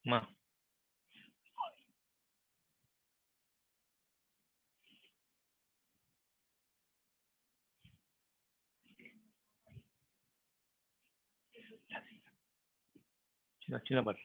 Ma. China bar.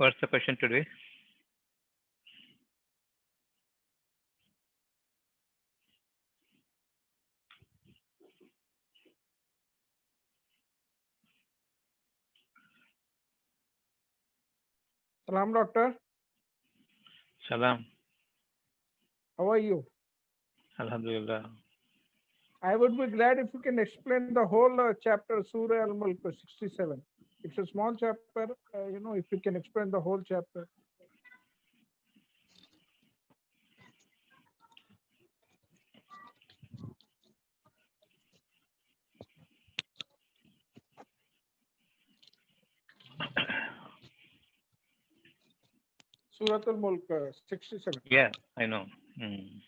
What's the question today? Salam, doctor. Salam. How are you? Alhamdulillah. I would be glad if you can explain the whole chapter Surah Al-Mulk 67. It's a small chapter, if you can explain the whole chapter. Surah Al-Mulk 67. Yeah, I know. Mm.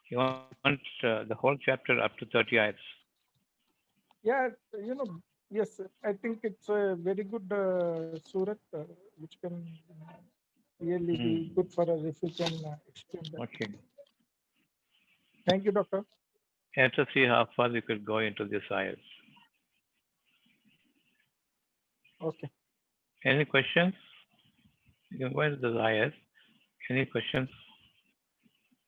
You want the whole chapter up to 30 ayats. Yeah, yes, I think it's a very good surah, which can really be good for us if we can explain that. Okay. Thank you, doctor. Let us see how far we could go into this ayats. Okay. Any questions? You can go into the ayats. Any questions?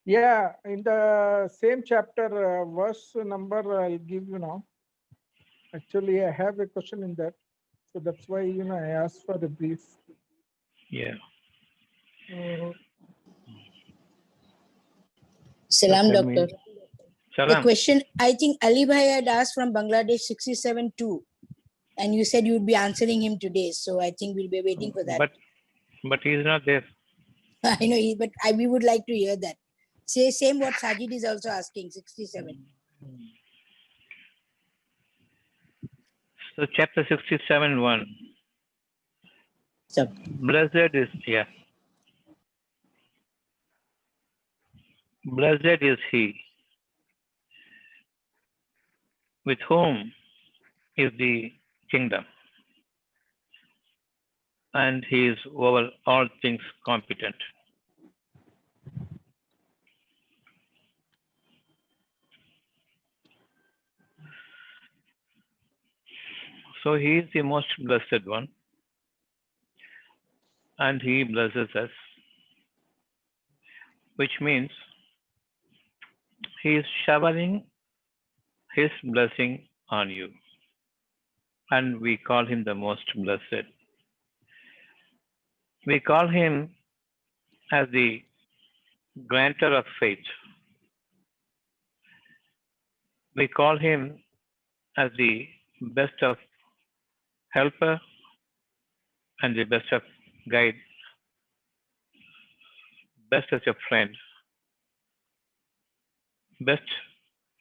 Yeah, in the same chapter, verse number I'll give you now. Actually, I have a question in that. So that's why, I asked for the brief. Yeah. Salam, Tell me. doctor. The Salam. question, I think Ali Bhai had asked from Bangladesh 67 too. And you said you would be answering him today. So I think we'll be waiting for that. But he is not there. I know, but we would like to hear that. Say same what Sajid is also asking, 67. So chapter 67, 1. So, Blessed is, yeah. Blessed is he with whom is the kingdom, and he is over all things competent. So he is the most blessed one, and he blesses us, which means he is showering his blessing on you, and we call him the most blessed. We call him as the granter of faith. We call him as the best of helper and the best of guide, best as your friend, best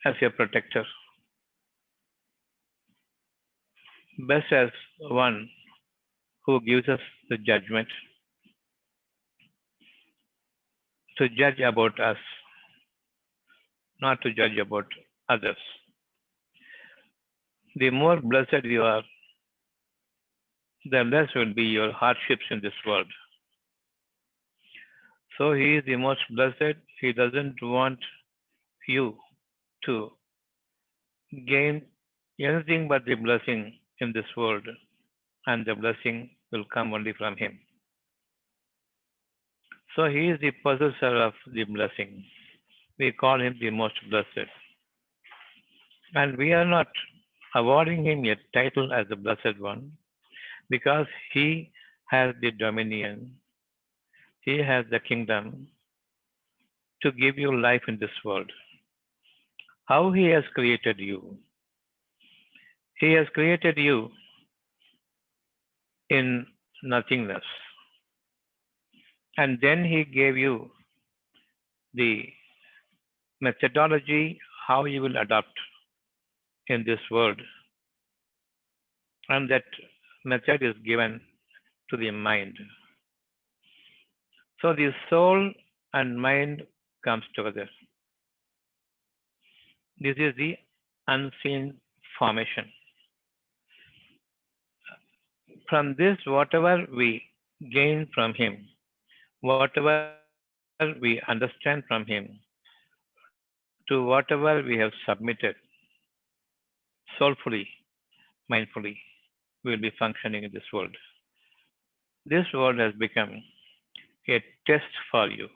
as your protector. best as one who gives us the judgment to judge about us, not to judge about others. The more blessed you are, the less will be your hardships in this world. So he is the most blessed. He doesn't want you to gain anything but the blessing in this world, and the blessing will come only from him. So he is the possessor of the blessing. We call him the most blessed. And we are not awarding him a title as the blessed one because he has the dominion, he has the kingdom to give you life in this world. How he has created you? He has created you in nothingness. And then he gave you the methodology how you will adapt in this world. And that method is given to the mind. So the soul and mind comes together. This is the unseen formation. From this, whatever we gain from him, whatever we understand from him, to whatever we have submitted soulfully, mindfully, we will be functioning in this world. This world has become a test for you.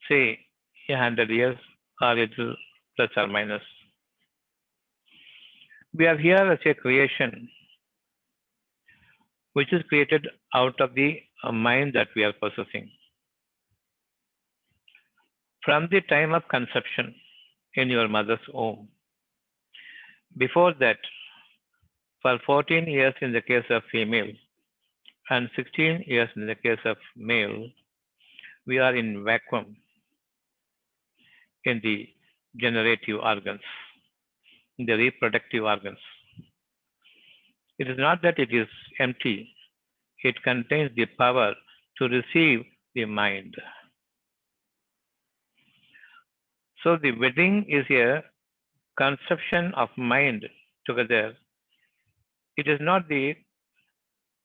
Say 100 years or a little plus or minus. We are here as a creation which is created out of the mind that we are possessing. From the time of conception in your mother's womb, before that, for 14 years in the case of female and 16 years in the case of male, we are in vacuum in the generative organs, in the reproductive organs. It is not that it is empty, it contains the power to receive the mind. So the wedding is a conception of mind together. It is not the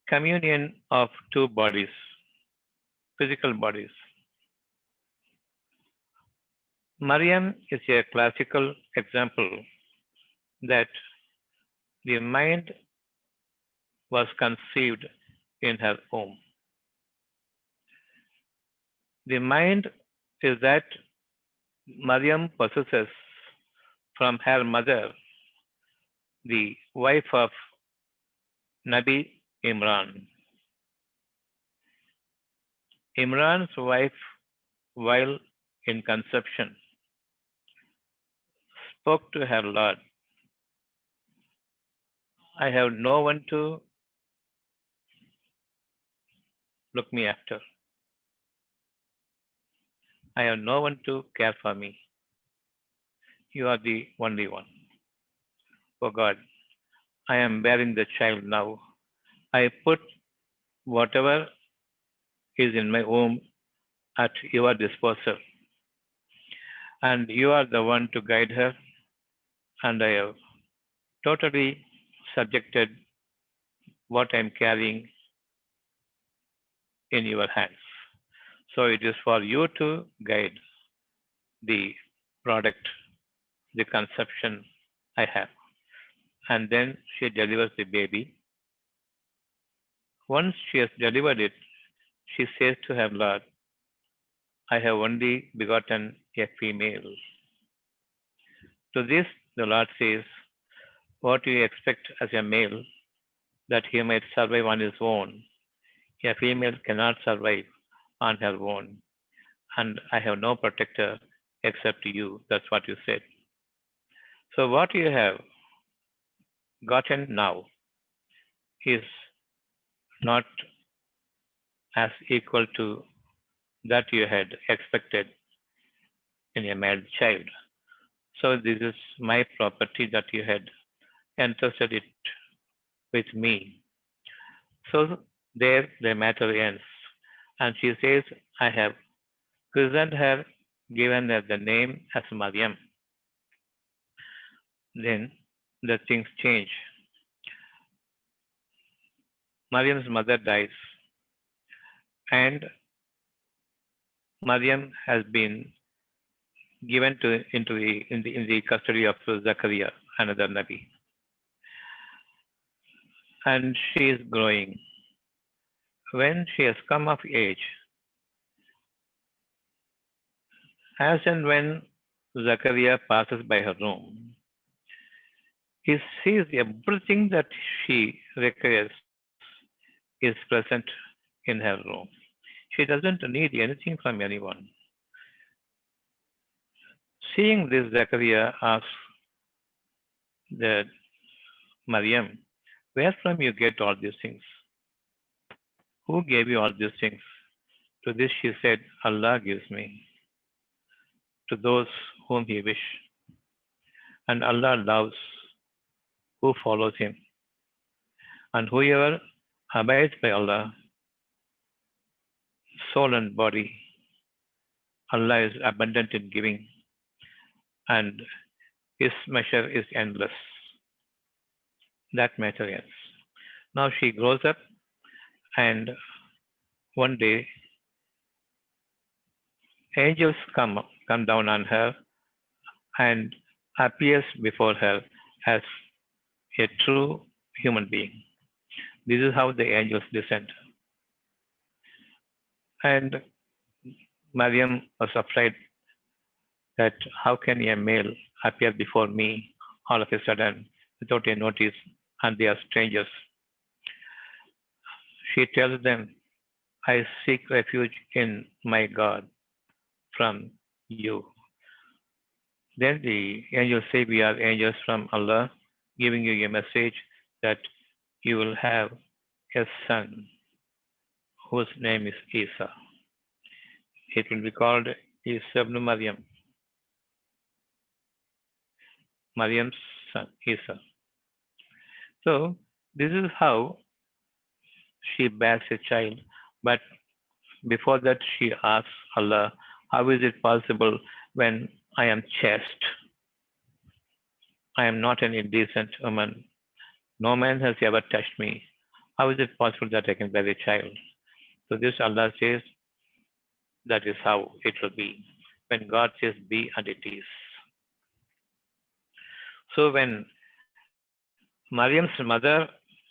communion of two bodies, physical bodies. Mariam is a classical example that the mind was conceived in her womb. The mind is that Mariam possesses from her mother, the wife of Nabi Imran. Imran's wife, while in conception, spoke to her Lord, I have no one to look me after. I have no one to care for me. You are the only one. Oh God, I am bearing the child now. I put whatever is in my womb at your disposal. And you are the one to guide her. And I have totally subjected what I am carrying in your hands. So it is for you to guide the product, the conception I have. And then she delivers the baby. Once she has delivered it, she says to her Lord, I have only begotten a female. To this, the Lord says, what do you expect as a male that he might survive on his own? A female cannot survive on her own. And I have no protector except you. That's what you said. So what you have gotten now is not as equal to that you had expected in a male child. So this is my property that you had entrusted it with me. So there the matter ends. And she says, I have christened her, given her the name as Mariam. Then the things change. Mariam's mother dies, and Mariam has been given in the custody of Zachariah, another Nabi, and she is growing. When she has come of age, as and when Zachariah passes by her room, he sees everything that she requires is present in her room. She doesn't need anything from anyone. Seeing this, Zachariah asks the Mariam, where from you get all these things? Who gave you all these things? To this she said, Allah gives me to those whom He wish, and Allah loves who follows Him. And whoever abides by Allah, soul and body, Allah is abundant in giving, and His measure is endless. That matter ends. Now she grows up, and one day angels come down on her and appears before her as a true human being. This is how the angels descend. And Mariam was afraid that how can a male appear before me all of a sudden without a notice, and they are strangers. She tells them, I seek refuge in my God from you. Then the angels say, we are angels from Allah, giving you a message that you will have a son whose name is Isa. It will be called Isa ibn Maryam, Maryam's son, Isa. So this is how she bears a child. But before that, she asks Allah, how is it possible when I am chaste? I am not an indecent woman. No man has ever touched me. How is it possible that I can bear a child? So this Allah says, that is how it will be. When God says be, and it is. So when Mariam's mother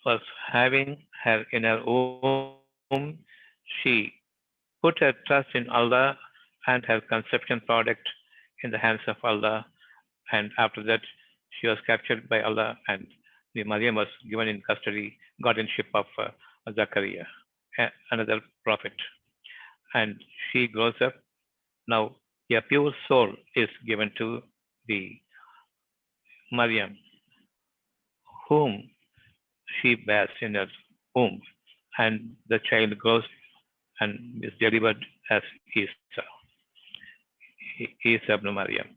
was having her in her womb, she put her trust in Allah and her conception product in the hands of Allah. And after that, she was captured by Allah, and the Maryam was given in custody, guardianship of Zachariah, another prophet. And she grows up. Now, a pure soul is given to the Maryam, whom she bears in her womb, and the child grows and is delivered as Isa. Isa ibn Maryam,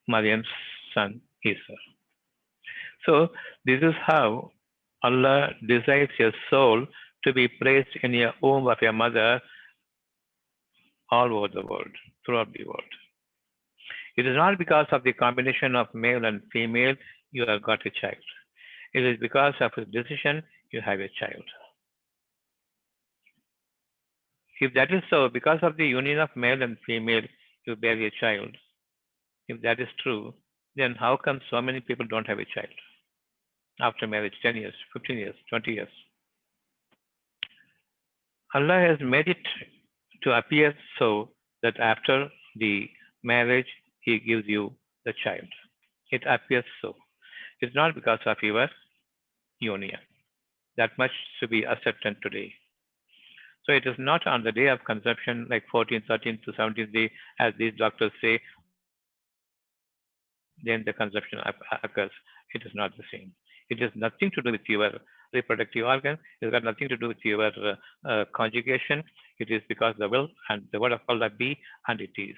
Maryam's son Isa. So this is how Allah desires your soul to be placed in a womb of your mother all over the world, throughout the world. It is not because of the combination of male and female you have got a child. It is because of his decision you have a child. If that is so, because of the union of male and female, you bear a child. If that is true, then how come so many people don't have a child after marriage, 10 years, 15 years, 20 years? Allah has made it to appear so that after the marriage, He gives you the child. It appears so. It's not because of your union. That much to be accepted today. So it is not on the day of conception, like 14th, 13th to 17th day, as these doctors say, then the conception occurs. It is not the same. It has nothing to do with your reproductive organ. It's got nothing to do with your conjugation. It is because the will and the word of Allah be, and it is.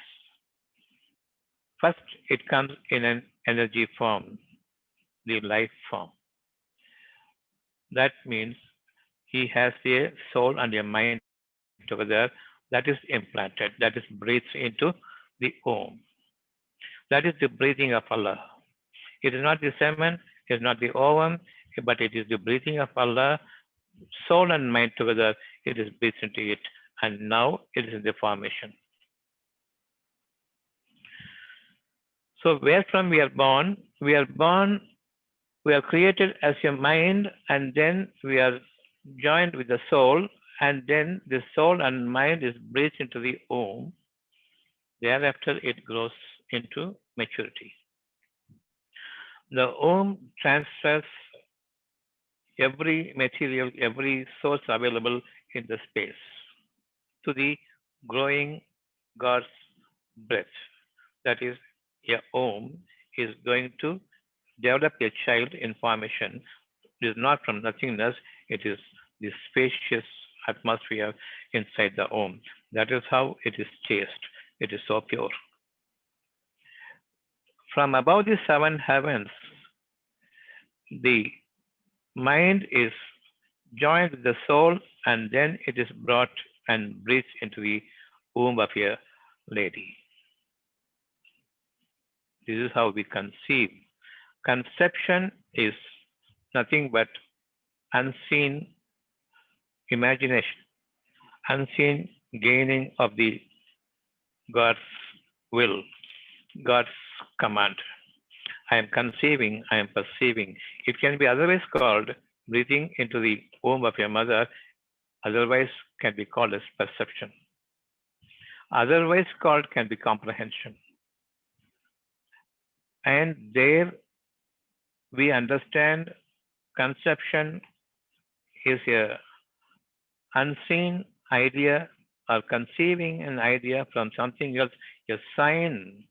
First, it comes in an energy form, the life form. That means he has a soul and a mind together that is implanted, that is breathed into the womb. That is the breathing of Allah. It is not the semen, it is not the ovum, but it is the breathing of Allah, soul and mind together. It is breathed into it, and now it is in the formation. So, where from we are born? We are born, we are created as a mind, and then we are joined with the soul, and then the soul and mind is breathed into the womb. Thereafter, it grows into maturity. The womb transfers every material, every source available in the space to the growing God's breath. That is, a womb is going to develop a child in formation. It is not from nothingness, it is the spacious atmosphere inside the womb. That is how it is chaste. It is so pure. From above the seven heavens, the mind is joined with the soul, and then it is brought and breathed into the womb of a lady. This is how we conceive. Conception is nothing but unseen imagination, unseen gaining of the God's will, God's command. I am conceiving, I am perceiving. It can be otherwise called breathing into the womb of your mother, otherwise can be called as perception. Otherwise called can be comprehension. And there we understand conception is a unseen idea or conceiving an idea from something else, a sign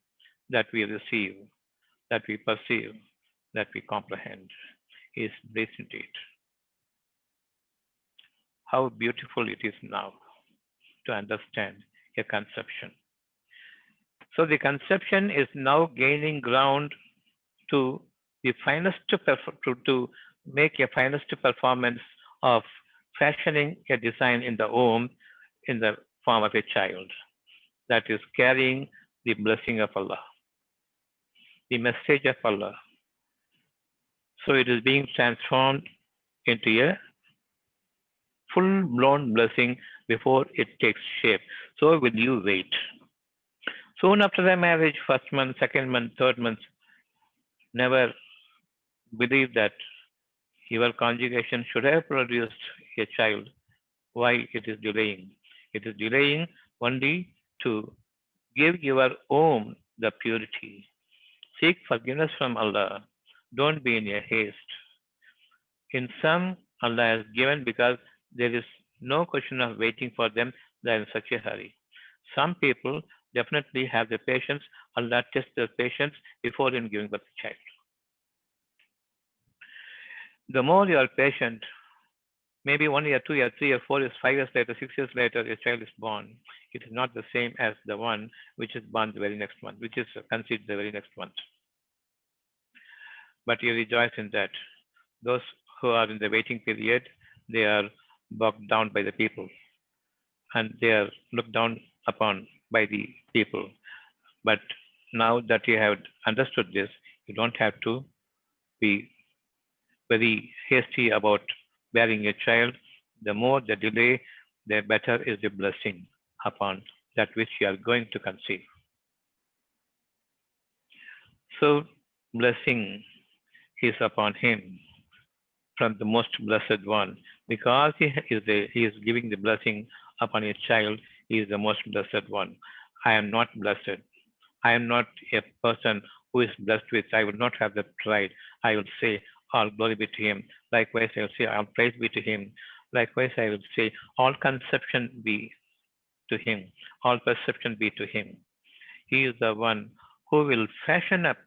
that we receive, that we perceive, that we comprehend is breathed into it. How beautiful it is now to understand a conception. So the conception is now gaining ground to the to make a finest performance of fashioning a design in the womb in the form of a child that is carrying the blessing of Allah, the message of Allah. So it is being transformed into a full blown blessing before it takes shape. So will you wait? Soon after the marriage, first month, second month, third month, never believe that your conjugation should have produced a child. Why it is delaying? It is delaying only to give your womb the purity. Seek forgiveness from Allah. Don't be in a haste. In some, Allah has given because there is no question of waiting for them. They are in such a hurry. Some people definitely have the patience. Allah tests their patience before in giving birth to child. The more you are patient, maybe 1 year, 2 years, 3 years, 4 years, 5 years later, 6 years later, a child is born. It is not the same as the one which is born the very next month, which is conceived the very next month. But you rejoice in that. Those who are in the waiting period, they are bogged down by the people and they are looked down upon by the people. But now that you have understood this, you don't have to be very hasty about bearing a child. The more the delay, the better is the blessing upon that which you are going to conceive. So, blessing is upon him from the most blessed one. Because he is giving the blessing upon a child, he is the most blessed one. I am not blessed. I am not a person who is blessed with. I will not have that pride. I will say, all glory be to him. Likewise, I will say, all praise be to him. Likewise, I will say, all conception be to him. All perception be to him. He is the one who will fashion up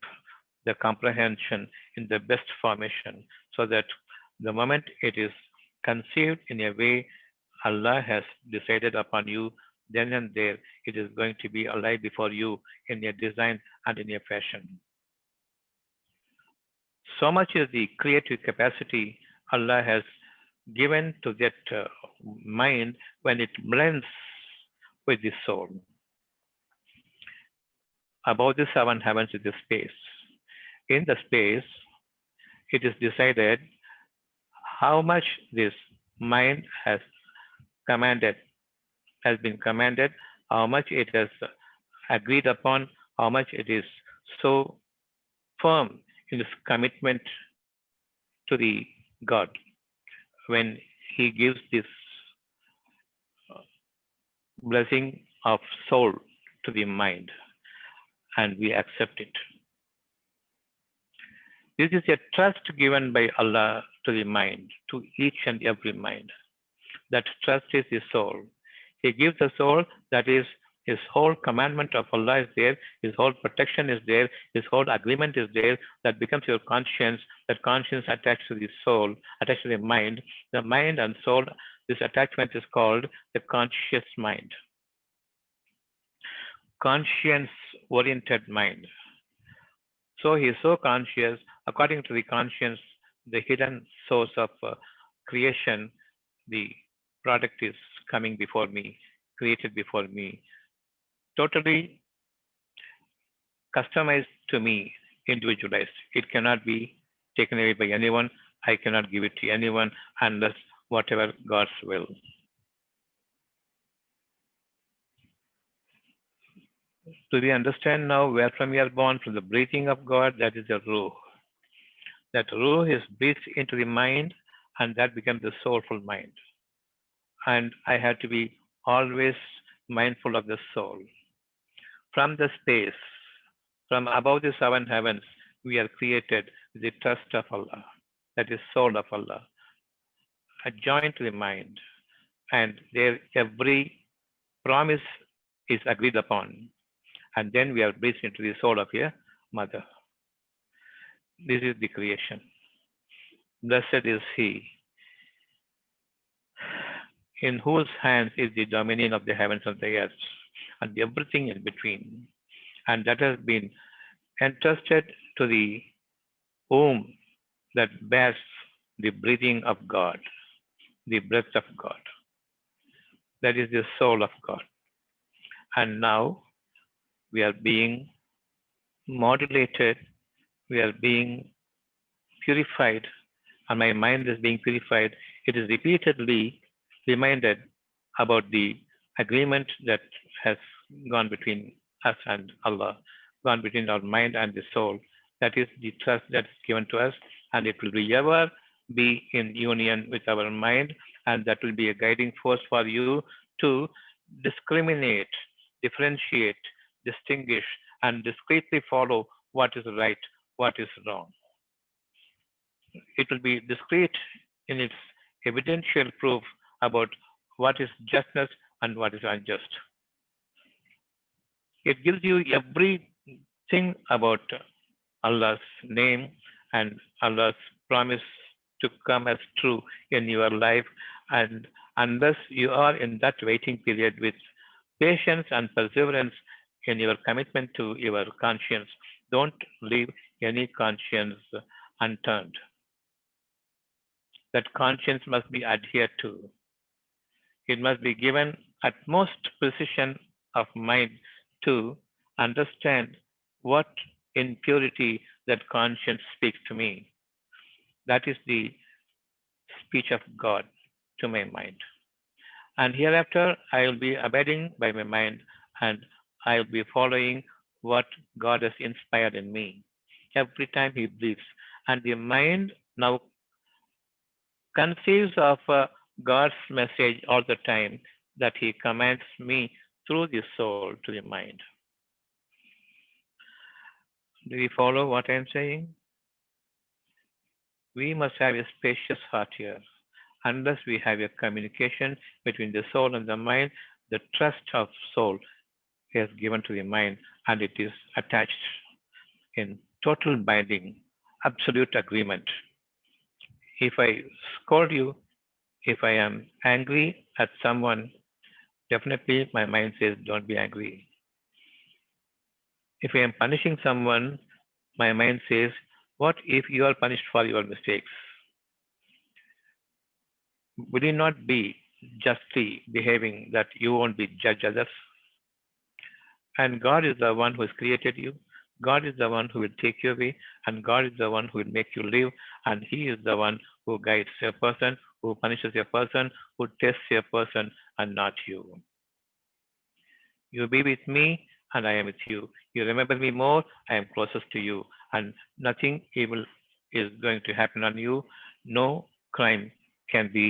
the comprehension in the best formation so that the moment it is conceived in a way Allah has decided upon you, then and there it is going to be alive before you in a design and in a fashion. So much is the creative capacity Allah has given to that mind when it blends with the soul. Above the seven heavens is the space. In the space, it is decided how much this mind commanded, has been commanded, how much it has agreed upon, how much it is so firm in its commitment to the God when He gives this blessing of soul to the mind and we accept it. This is a trust given by Allah to the mind, to each and every mind. That trust is the soul. He gives the soul, that is, his whole commandment of Allah is there, his whole protection is there, his whole agreement is there, that becomes your conscience, that conscience attached to the soul, attached to the mind. The mind and soul, this attachment is called the conscious mind. Conscience-oriented mind. So he is so conscious, according to the conscience, the hidden source of creation, the product is coming before me, created before me, totally customized to me, individualized. It cannot be taken away by anyone. I cannot give it to anyone unless whatever God's will. Do we understand now where from we are born? From the breathing of God, that is the Ruh. That Ruh is breathed into the mind and that becomes the soulful mind. And I have to be always mindful of the soul. From the space, from above the seven heavens, we are created with the trust of Allah, that is soul of Allah, adjoined to the mind. And there every promise is agreed upon. And then we are breathed into the soul of a mother. This is the creation. Blessed is he in whose hands is the dominion of the heavens and the earth and everything in between. And that has been entrusted to the womb that bears the breathing of God, the breath of God. That is the soul of God. And now we are being modulated, we are being purified, and my mind is being purified. It is repeatedly reminded about the agreement that has gone between us and Allah, gone between our mind and the soul. That is the trust that is given to us, and it will be ever be in union with our mind, and that will be a guiding force for you to discriminate, differentiate, distinguish, and discreetly follow what is right, what is wrong. It will be discreet in its evidential proof about what is justness and what is unjust. It gives you everything about Allah's name and Allah's promise to come as true in your life. And unless you are in that waiting period with patience and perseverance in your commitment to your conscience, don't leave any conscience unturned. That conscience must be adhered to. It must be given utmost precision of mind to understand what in purity that conscience speaks to me. That is the speech of God to my mind. And hereafter, I will be abiding by my mind and I will be following what God has inspired in me every time He breathes. And the mind now conceives of God's message all the time that He commands me through the soul to the mind. Do we follow what I am saying? We must have a spacious heart here. Unless we have a communication between the soul and the mind, the trust of soul is given to the mind and it is attached in total binding, absolute agreement. If I scold you, if I am angry at someone, definitely my mind says, don't be angry. If I am punishing someone, my mind says, What if you are punished for your mistakes? Will you not be justly behaving that you won't be judge others? And God is the one who has created you. God is the one who will take you away, and God is the one who will make you live, and He is the one who guides a person, who punishes a person, who tests a person, and not you. You be with me, and I am with you. You remember me more, I am closest to you, and nothing evil is going to happen on you. No crime can be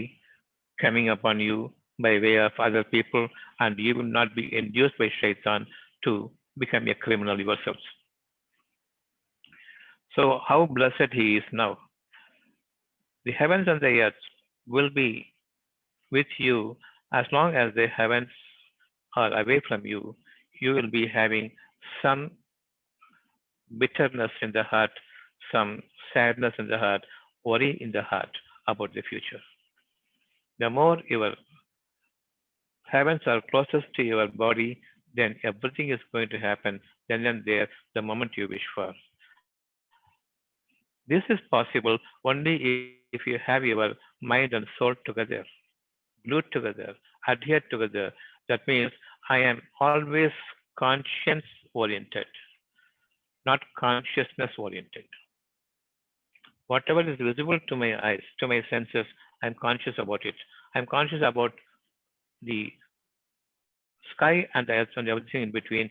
coming upon you by way of other people, and you will not be induced by shaitan to become a criminal yourselves. So, how blessed he is now. The heavens and the earth will be with you as long as the heavens are away from you. You will be having some bitterness in the heart, some sadness in the heart, worry in the heart about the future. The more your heavens are closest to your body, then everything is going to happen then and there the moment you wish for. This is possible only if you have your mind and soul together, glued together, adhered together. That means I am always conscience oriented, not consciousness oriented. Whatever is visible to my eyes, to my senses, I'm conscious about it. I'm conscious about the sky and the earth and everything in between,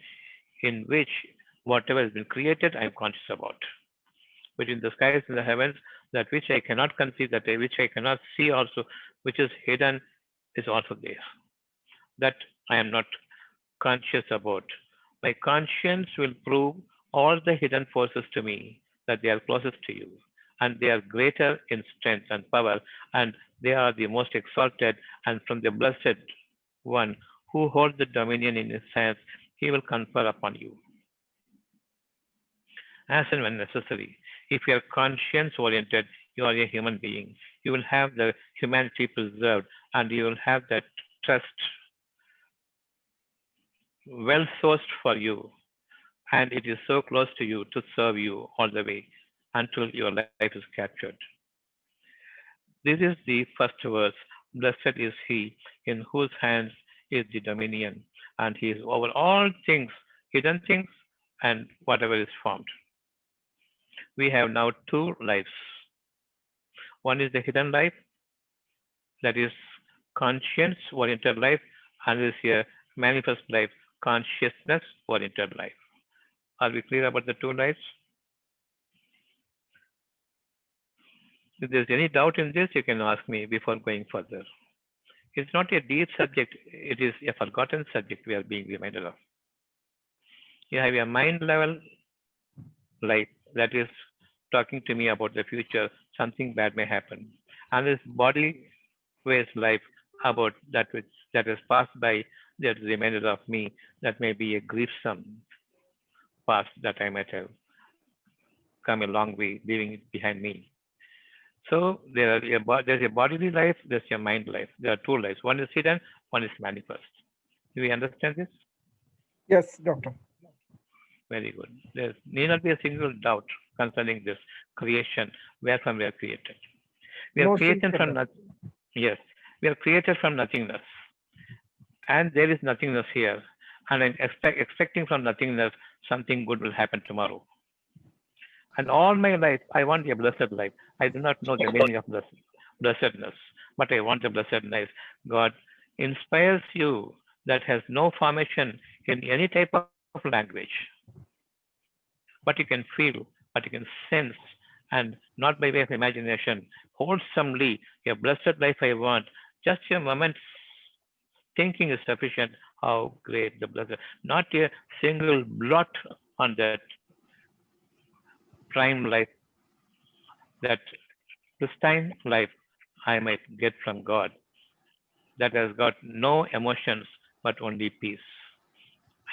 in which whatever has been created, I'm conscious about. Between the skies and the heavens, that which I cannot conceive, that which I cannot see also, which is hidden, is also there. That I am not conscious about. My conscience will prove all the hidden forces to me that they are closest to you, and they are greater in strength and power, and they are the most exalted, and from the blessed one who holds the dominion in his hands, he will confer upon you as and when necessary. If you are conscience oriented, you are a human being. You will have the humanity preserved, and you will have that trust well sourced for you, and it is so close to you to serve you all the way until your life is captured. This is the first verse. Blessed is he in whose hands is the dominion, and he is over all things, hidden things, and whatever is formed. We have now two lives. One is the hidden life, that is conscience oriented life, and is a manifest life, consciousness oriented life. Are we clear about the two lives? If there's any doubt in this, you can ask me before going further. It's not a deep subject, it is a forgotten subject we are being reminded of. You have a mind level life that is talking to me about the future, something bad may happen. And this body ways life about that which that has passed by, that is reminded of me, that may be a griefsome past that I might have come a long way, leaving it behind me. So there's a bodily life, there's a mind life. There are two lives. One is hidden, one is manifest. Do we understand this? Yes, doctor. Very good. There need not be a single doubt concerning this creation, wherefrom we are created. We are No created secret, from doctor. nothing. Yes, we are created from nothingness, and there is nothingness here. And I'm expecting from nothingness something good will happen tomorrow. And all my life, I want a blessed life. I do not know the meaning of blessedness, but I want the blessedness. God inspires you that has no formation in any type of language, but you can feel, but you can sense, and not by way of imagination, wholesomely, a blessed life I want. Just a moment's thinking is sufficient. How great the blessed, not a single blot on that prime life, that pristine life I might get from God, that has got no emotions but only peace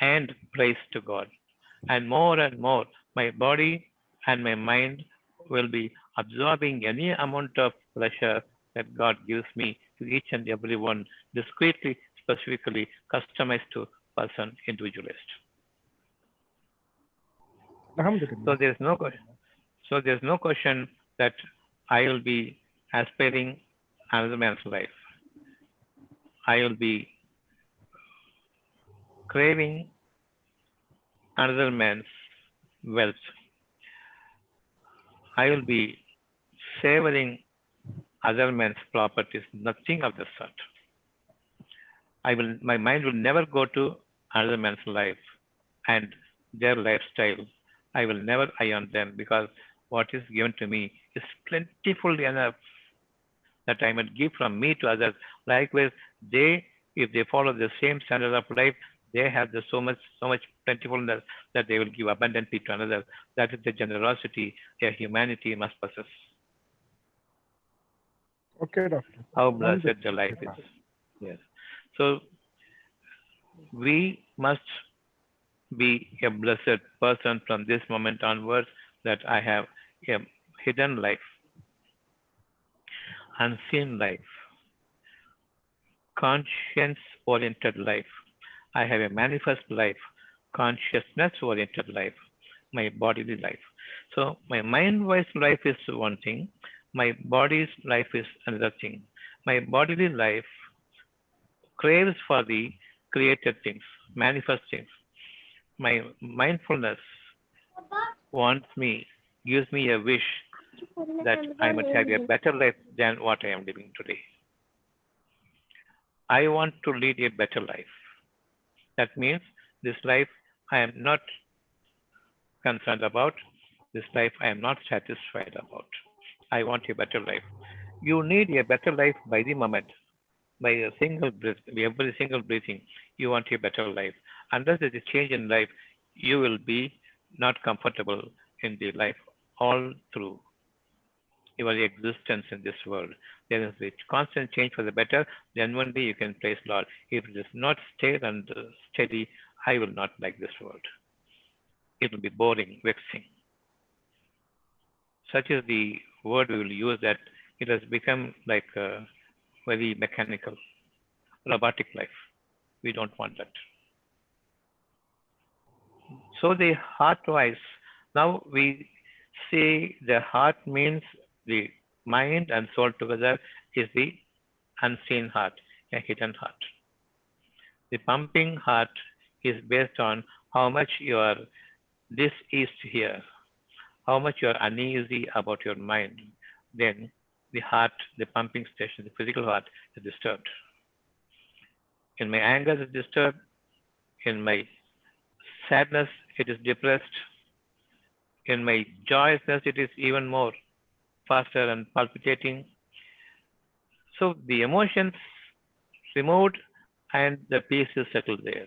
and praise to God. And more, my body and my mind will be absorbing any amount of pleasure that God gives me to each and every one, discreetly, specifically customized to person, individualist. So Alhamdulillah. there is no question. So there's no question that I will be aspiring another man's life. I will be craving another man's wealth. I will be savoring other man's properties. Nothing of the sort. My mind will never go to another man's life and their lifestyle. I will never eye on them because what is given to me is plentiful enough that I might give from me to others. Likewise, if they follow the same standard of life, they have so much plentifulness that they will give abundantly to another. That is the generosity a humanity must possess. Okay, doctor. How Wonderful. blessed the life is. Yes. So we must be a blessed person from this moment onwards that I have a hidden life, unseen life, conscience oriented life. I have a manifest life, consciousness oriented life, my bodily life. So, my mind wise life is one thing, my body's life is another thing. My bodily life craves for the created things, manifest things. My mindfulness wants me, gives me a wish that I must have a better life than what I am living today. I want to lead a better life. That means this life I am not concerned about. This life I am not satisfied about. I want a better life. You need a better life by the moment, by a single breath, by every single breathing. You want a better life. Unless there is a change in life, you will be not comfortable in the life all through your existence in this world. There is a constant change for the better, then only you can praise Lord. If it is not stay and steady, I will not like this world. It will be boring, vexing. Such is the word we will use that it has become like a very mechanical, robotic life. We don't want that. So the heart wise, now we say the heart means the mind and soul together is the unseen heart, a hidden heart. The pumping heart is based on how much you are diseased here, how much you are uneasy about your mind. Then the heart, the pumping station, the physical heart is disturbed. In my anger, it is disturbed. In my sadness, it is depressed. In my joyousness, it is even more faster and palpitating. So the emotions removed and the peace is settled there.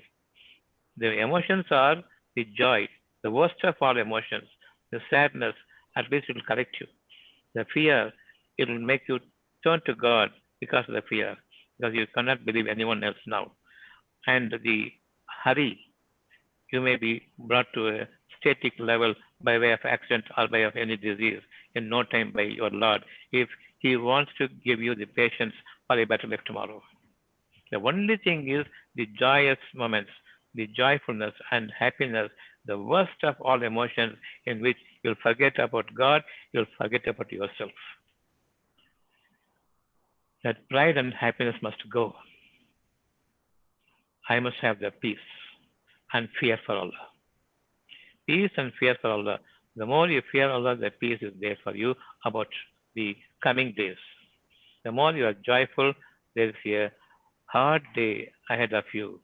The emotions are the joy, the worst of all emotions. The sadness, at least it will correct you. The fear, it will make you turn to God because of the fear, because you cannot believe anyone else now. And the hurry, you may be brought to a static level by way of accident or by way of any disease in no time by your Lord if He wants to give you the patience for a better life tomorrow. The only thing is the joyous moments, the joyfulness and happiness, the worst of all emotions in which you'll forget about God, you'll forget about yourself. That pride and happiness must go. I must have the peace and fear for Allah. Peace and fear for Allah. The more you fear Allah, the peace is there for you about the coming days. The more you are joyful, there is a hard day ahead of you,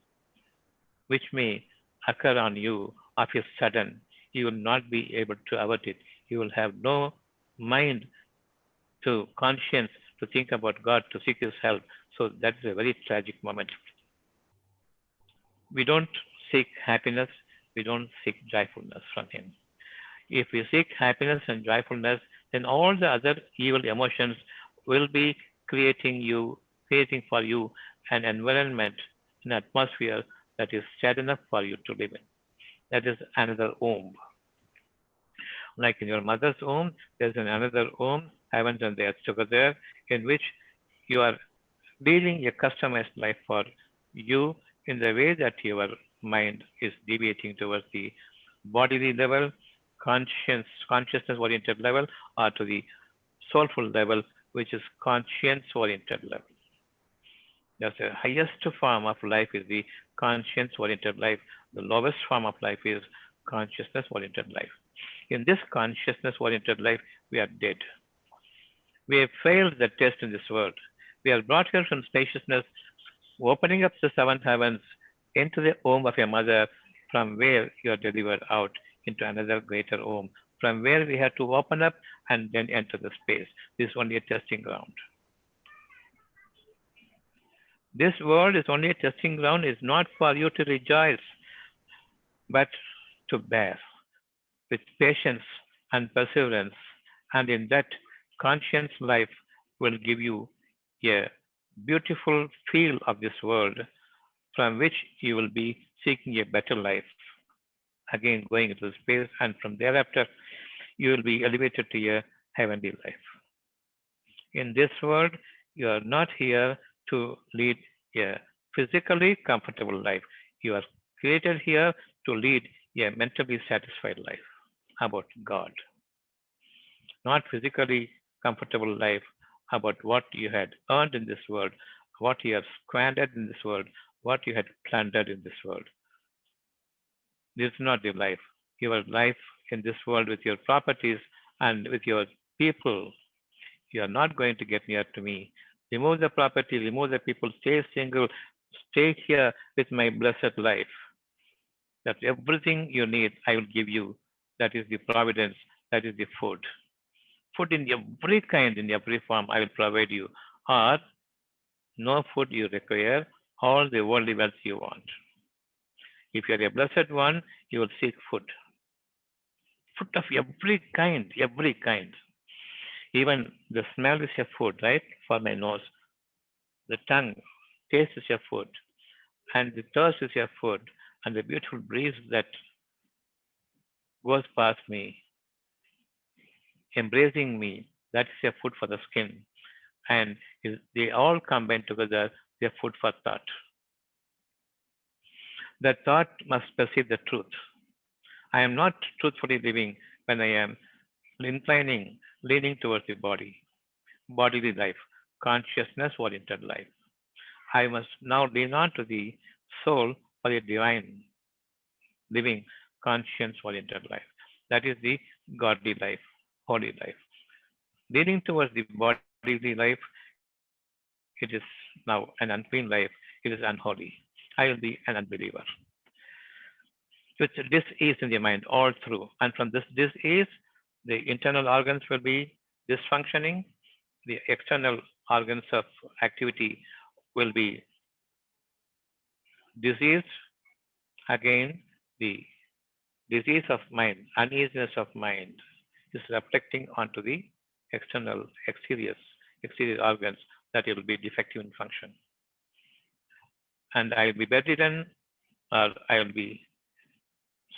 which may occur on you of a sudden. You will not be able to avert it. You will have no mind to conscience to think about God, to seek His help. So that is a very tragic moment. We don't seek happiness, we don't seek joyfulness from Him. If we seek happiness and joyfulness, then all the other evil emotions will be creating for you an environment, an atmosphere that is sad enough for you to live in. That is another womb. Like in your mother's womb, there's another womb, heavens and the earth together, in which you are leading a customized life for you in the way that your mind is deviating towards the bodily level, consciousness oriented level, or to the soulful level, which is conscience oriented level. That's the highest form of life is the conscience oriented life. The lowest form of life is consciousness oriented life. In this consciousness oriented life, we are dead. We have failed the test in this world. We are brought here from spaciousness, opening up the seventh heavens into the womb of your mother, from where you are delivered out into another greater womb, from where we have to open up and then enter the space. This is only a testing ground. This world is only a testing ground, is not for you to rejoice, but to bear with patience and perseverance. And in that, conscience life will give you a beautiful feel of this world from which you will be seeking a better life. Again, going into space, and from thereafter, you will be elevated to a heavenly life. In this world, you are not here to lead a physically comfortable life. You are created here to lead a mentally satisfied life about God, not physically comfortable life about what you had earned in this world, what you have squandered in this world, what you had plundered in this world. This is not your life. Your life in this world with your properties and with your people, you are not going to get near to me. Remove the property, remove the people, stay single, stay here with my blessed life. That everything you need, I will give you. That is the providence, that is the food. Food in every kind, in every form, I will provide you. Or no food you require, all the worldly wealth you want. If you are a blessed one, you will seek food. Food of every kind, every kind. Even the smell is a food, right? For my nose. The tongue taste is your food. And the thirst is your food. And the beautiful breeze that goes past me, embracing me, that is a food for the skin. And they all combine together, they are food for thought. The thought must perceive the truth. I am not truthfully living when I am inclining, leaning towards the body, bodily life, consciousness oriented life. I must now lean on to the soul for a divine, living, conscience oriented life. That is the godly life, holy life. Leaning towards the bodily life, it is now an unclean life, it is unholy. I will be an unbeliever. With dis-ease in the mind all through. And from this dis-ease, the internal organs will be dysfunctioning, the external organs of activity will be diseased. Again, the disease of mind, uneasiness of mind is reflecting onto the external, exterior organs that it will be defective in function. And I will be bedridden, or I will be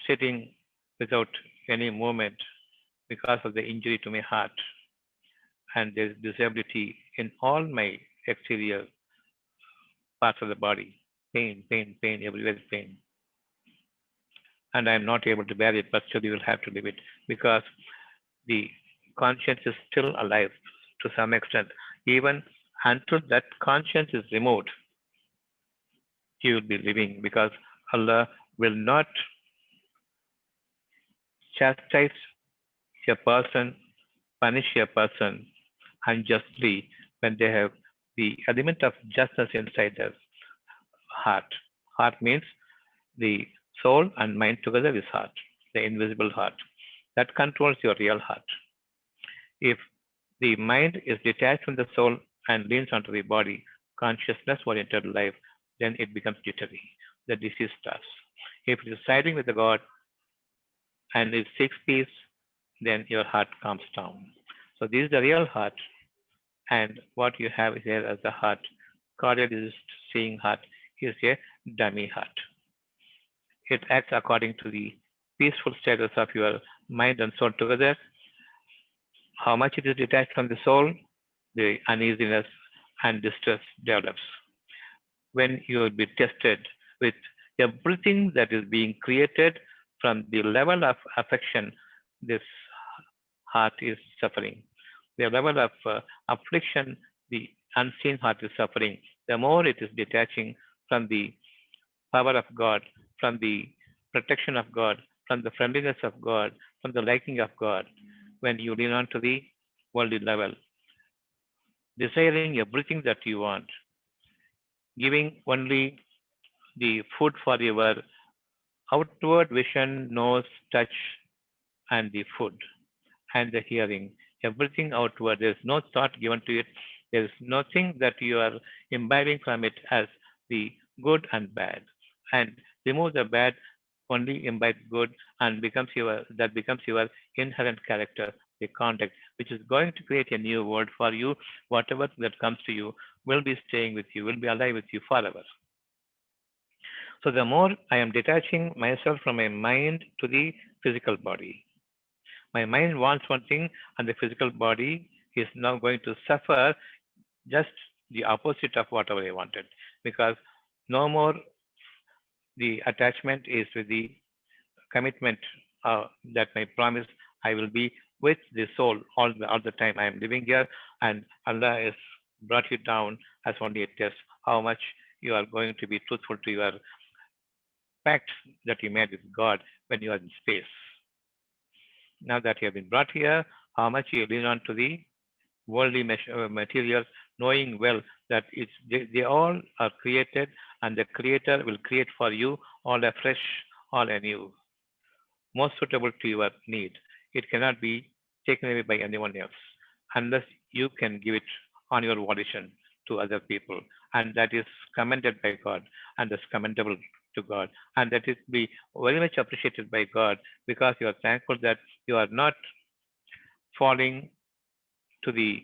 sitting without any movement because of the injury to my heart. And there is disability in all my exterior parts of the body. Pain, pain, pain, everywhere is pain. And I am not able to bear it, but still you will have to live it because the conscience is still alive to some extent. Even until that conscience is removed, you will be living because Allah will not chastise a person, punish a person unjustly when they have the element of justice inside their heart. Heart means the soul and mind together is heart, the invisible heart. That controls your real heart. If the mind is detached from the soul and leans onto the body, consciousness oriented life, then it becomes jittery. The disease starts. If it is siding with the God and it seeks peace, then your heart calms down. So this is the real heart. And what you have here as the heart, cardiologist seeing heart, is a dummy heart. It acts according to the peaceful status of your mind and soul together. How much it is detached from the soul, the uneasiness and distress develops. When you will be tested with everything that is being created from the level of affection this heart is suffering. The level of affliction, the unseen heart is suffering, the more it is detaching from the power of God, from the protection of God, from the friendliness of God, from the liking of God. When you lean on to the worldly level, desiring everything that you want, giving only the food for your outward vision, nose, touch, and the food and the hearing. Everything outward. There is no thought given to it. There is nothing that you are imbibing from it as the good and bad. And remove the bad, only imbibe good, and becomes your inherent character, the conduct, which is going to create a new world for you. Whatever that comes to you will be staying with you, will be alive with you forever. So the more I am detaching myself from my mind to the physical body, my mind wants one thing, and the physical body is now going to suffer just the opposite of whatever I wanted. Because no more the attachment is with the commitment that my promise I will be with the soul all the time I am living here, and Allah has brought you down as only a test how much you are going to be truthful to your pact that you made with God when you are in space. Now that you have been brought here, how much you lean on to the worldly materials, knowing well that they all are created and the Creator will create for you all afresh, all anew, most suitable to your need. It cannot be taken away by anyone else unless you can give it on your volition to other people. And that is commended by God and that's commendable to God. And that is be very much appreciated by God because you are thankful that you are not falling to the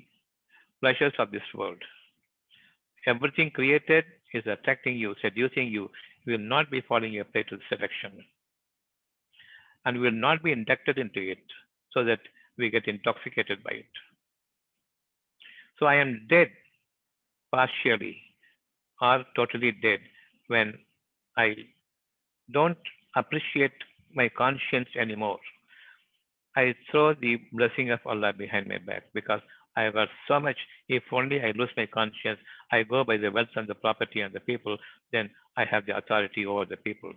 pleasures of this world. Everything created is attracting you, seducing you. You will not be falling a prey to seduction and will not be inducted into it so that we get intoxicated by it. So I am dead partially or totally dead when I don't appreciate my conscience anymore. I throw the blessing of Allah behind my back because I have got so much. If only I lose my conscience, I go by the wealth and the property and the people, then I have the authority over the people.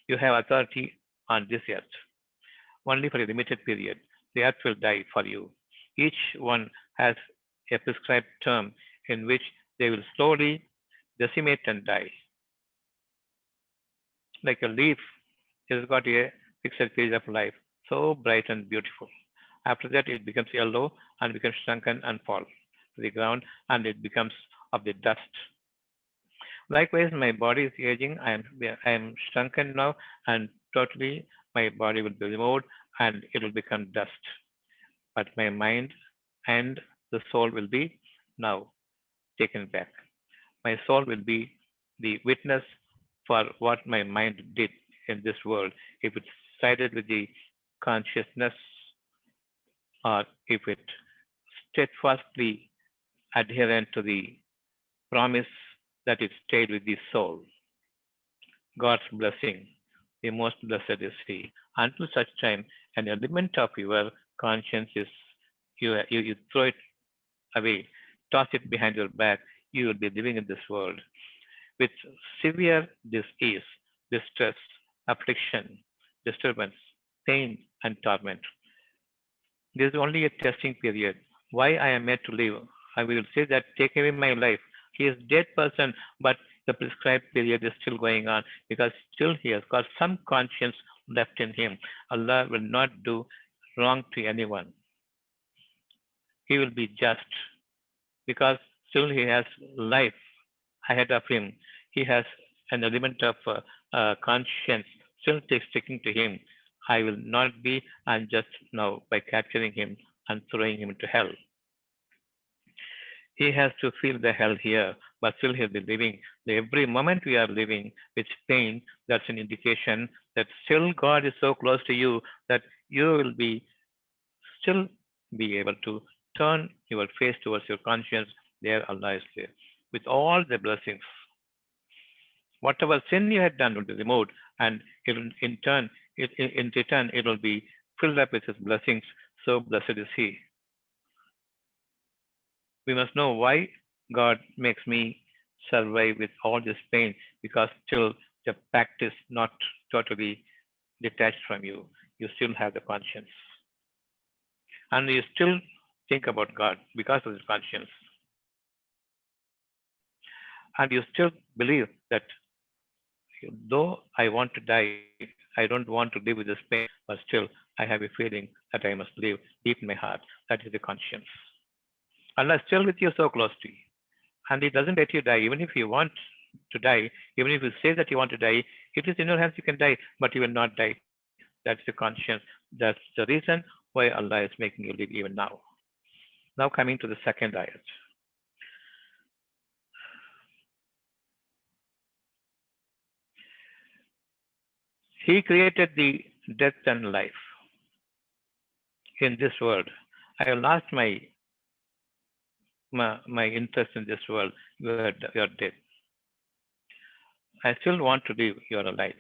You have authority on this earth only for a limited period. The earth will die for you. Each one has a prescribed term in which they will slowly decimate and die. Like a leaf has got a fixed period of life, so bright and beautiful. After that, it becomes yellow and becomes shrunken and fall to the ground, and it becomes of the dust. Likewise, my body is aging. I am shrunken now, and totally my body will be removed, and it will become dust. But my mind and the soul will be now taken back. My soul will be the witness for what my mind did in this world. If it sided with the consciousness or if it steadfastly adherent to the promise that it stayed with the soul. God's blessing, the most blessed is He. Until such time, an element of your conscience is you throw it away, toss it behind your back, you will be living in this world with severe disease, distress, affliction, disturbance, pain, and torment. This is only a testing period. Why I am made to live? I will say that take away my life. He is dead person, but the prescribed period is still going on because still he has got some conscience left in him. Allah will not do wrong to anyone. He will be just because still he has life ahead of him. He has an element of conscience still sticking to him. I will not be unjust now by capturing him and throwing him into hell. He has to feel the hell here, but still he'll be living. Every moment we are living with pain, that's an indication that still God is so close to you that you will be still be able to turn your face towards your conscience. There Allah is there with all the blessings. Whatever sin you had done will be removed, and it will in return, it will be filled up with His blessings, so blessed is He. We must know why God makes me survive with all this pain, because still the pact is not totally detached from you. You still have the conscience. And you still think about God because of this conscience. And you still believe that though I want to die, I don't want to live with this pain, but still I have a feeling that I must live deep in my heart. That is the conscience. Allah is still with you, so close to you. And He doesn't let you die. Even if you want to die, even if you say that you want to die, it is in your hands, you can die, but you will not die. That's the conscience. That's the reason why Allah is making you live even now. Now coming to the second ayat. He created the death and life in this world. I have lost my interest in this world. You are dead. I still want to live. You are alive.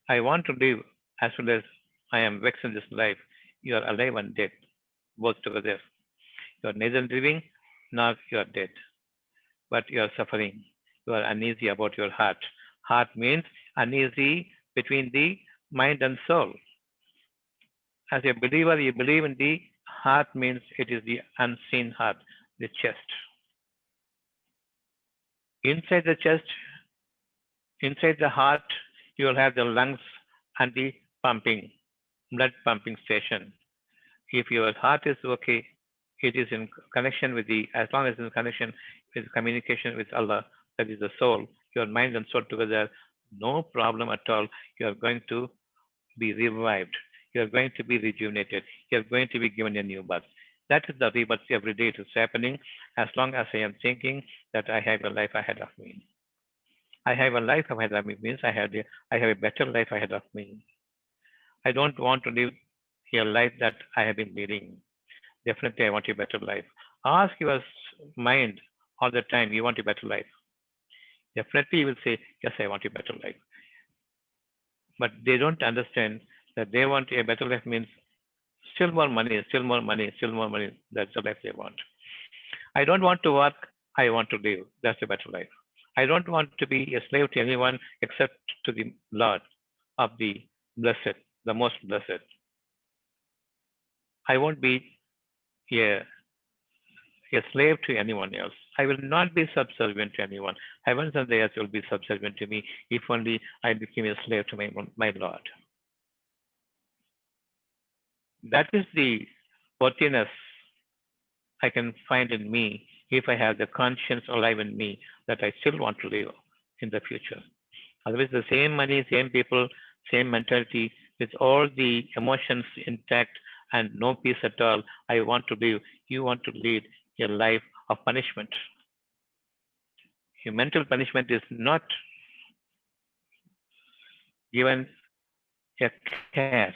I want to live as well as I am vexed in this life. You are alive and dead, both together. You are neither living nor you are dead, but you are suffering. You are uneasy about your heart. Heart means uneasy between the mind and soul. As a believer, you believe in the heart means it is the unseen heart, the chest. Inside the chest, inside the heart, you will have the lungs and the pumping, blood pumping station. If your heart is okay, it is in connection with as long as it's in connection with communication with Allah, that is the soul, your mind and soul together, no problem at all. You are going to be revived. You are going to be rejuvenated. You are going to be given a new birth. That is the rebirth every day. It is happening as long as I am thinking that I have a life ahead of me. I have a life ahead of me means I have a better life ahead of me. I don't want to live a life that I have been leading. Definitely, I want a better life. Ask your mind all the time, you want a better life. Definitely, you will say, yes, I want a better life. But they don't understand that they want a better life means still more money, still more money, still more money. That's the life they want. I don't want to work. I want to live. That's a better life. I don't want to be a slave to anyone except to the Lord of the blessed, the most blessed. I won't be a slave to anyone else. I will not be subservient to anyone. Heavens and the earth will be subservient to me if only I became a slave to my Lord. That is the worthiness I can find in me if I have the conscience alive in me that I still want to live in the future. Otherwise, the same money, same people, same mentality, with all the emotions intact and no peace at all, I want to live. You want to lead a life of punishment. Your mental punishment is not given a care.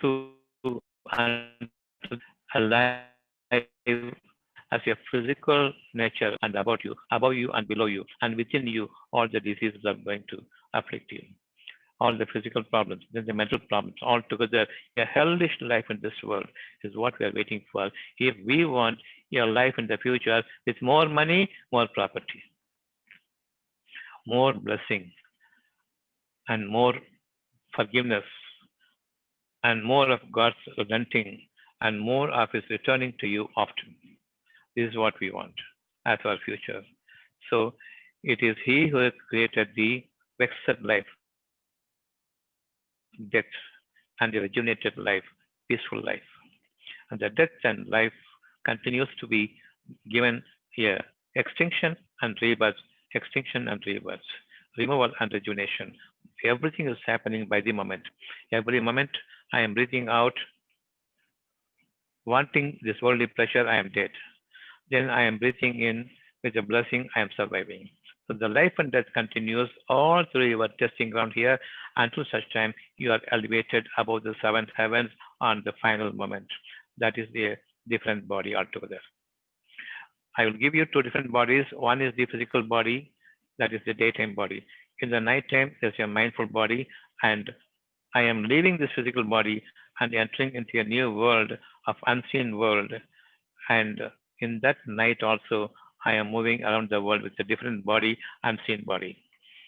To alive as a physical nature and about you, above you and below you, and within you, all the diseases are going to afflict you. All the physical problems, then the mental problems, all together. A hellish life in this world is what we are waiting for. If we want a life in the future with more money, more property, more blessing, and more forgiveness, and more of God's relenting, and more of His returning to you often. This is what we want as our future. So it is He who has created the vexed life, death, and the rejuvenated life, peaceful life. And the death and life continues to be given here. Extinction and rebirth, extinction and rebirth, removal and rejuvenation. Everything is happening by the moment. Every moment I am breathing out, wanting this worldly pleasure, I am dead. Then I am breathing in with a blessing, I am surviving. So the life and death continues all through your testing ground here until such time you are elevated above the seventh heavens on the final moment. That is a different body altogether. I will give you two different bodies. One is the physical body, That is the daytime body. In the nighttime, there's your mindful body, and I am leaving this physical body and entering into a new world of unseen world. And in that night also, I am moving around the world with a different body, unseen body.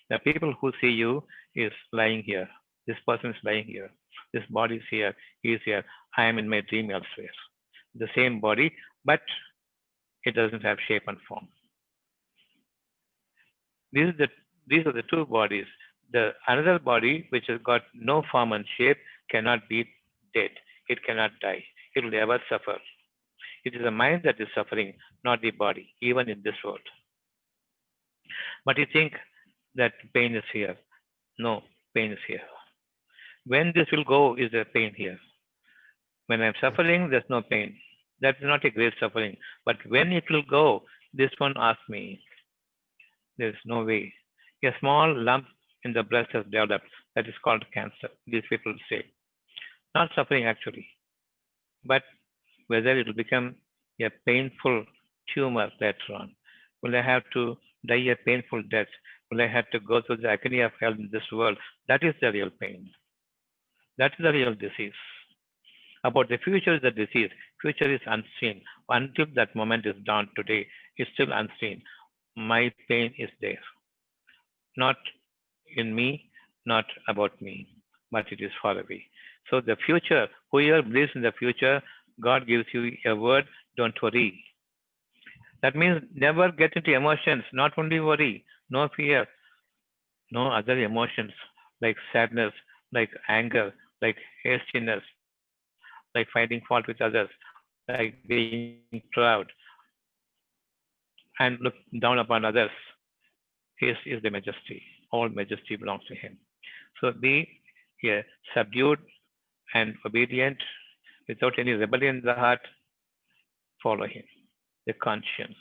The people who see you is lying here. This person is lying here. This body is here. He is here. I am in my dream elsewhere. The same body, but it doesn't have shape and form. These are the these are the two bodies. The another body which has got no form and shape cannot be dead. It cannot die. It will never suffer. It is the mind that is suffering, not the body, even in this world. But you think that pain is here. No, pain is here. When this will go is the pain here. When I'm suffering, there's no pain. That's not a great suffering. But when it will go, this one asks me, there's no way. A small lump in the breast has developed. That is called cancer. These people say. Not suffering actually, but whether it will become a painful tumor later on. Will I have to die a painful death? Will I have to go through the agony of hell in this world? That is the real pain. That is the real disease. About the future is the disease. Future is unseen. Until that moment is dawned today, is still unseen. My pain is there. Not in me, not about me, but it is far away. So the future, whoever believes in the future, God gives you a word, don't worry. That means never get into emotions, not only worry, no fear, no other emotions like sadness, like anger, like hastiness, like finding fault with others, like being proud and look down upon others. His is the majesty. All majesty belongs to him. So be a subdued and obedient without any rebellion in the heart. Follow him. The conscience,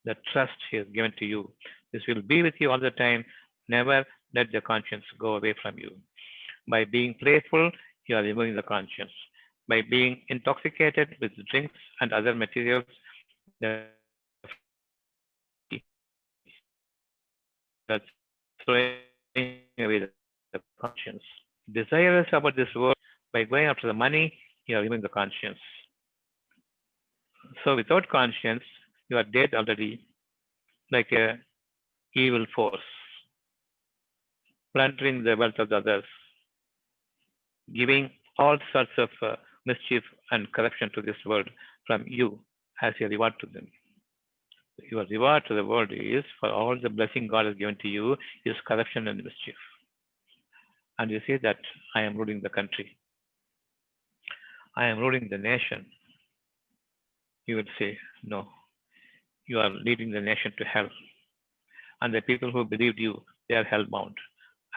the trust he has given to you. This will be with you all the time. Never let the conscience go away from you. By being playful, you are removing the conscience. By being intoxicated with drinks and other materials, the freedom is gone. You are throwing away the conscience. Desirous about this world, by going after the money, you are removing the conscience. So without conscience, you are dead already, like a evil force, plundering the wealth of the others, giving all sorts of mischief and corruption to this world from you as a reward to them. Your reward to the world is for all the blessing God has given to you is corruption and mischief. And you say that I am ruling the country, I am ruling the nation. You will say, no, you are leading the nation to hell. And the people who believed you, they are hellbound.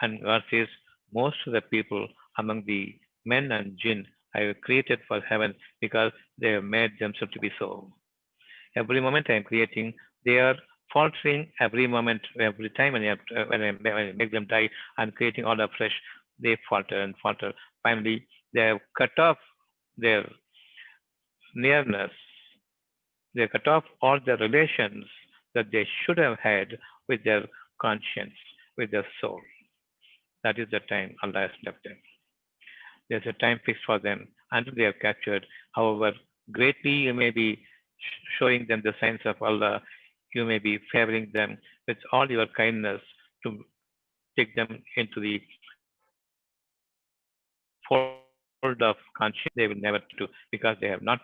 And God says, most of the people among the men and jinn I have created for heaven because they have made themselves to be so. Every moment I am creating, they are faltering every moment, every time when I make them die, I'm creating all afresh. They falter and falter. Finally, they have cut off their nearness. They cut off all the relations that they should have had with their conscience, with their soul. That is the time Allah has left them. There's a time fixed for them until they are captured. However, greatly you may be showing them the signs of Allah. You may be favoring them with all your kindness to take them into the fold of conscience. They will never to because they have not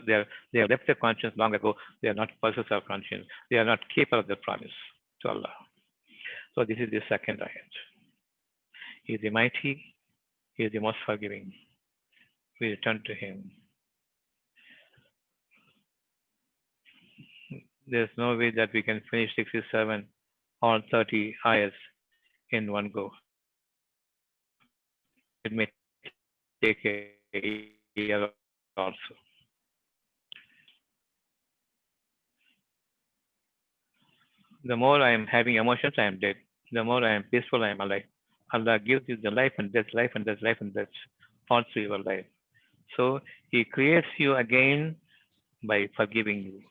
they have left their conscience long ago. They are not possessors of conscience. They are not keeper of the promise to Allah. So this is the second ayat. He is the mighty. He is the most forgiving. We return to him. There's no way that we can finish 67 or 30 ayahs in one go. It may take a year also. The more I am having emotions, I am dead. The more I am peaceful, I am alive. Allah gives you the life and death, life and death, life and death, all through your life. So He creates you again by forgiving you.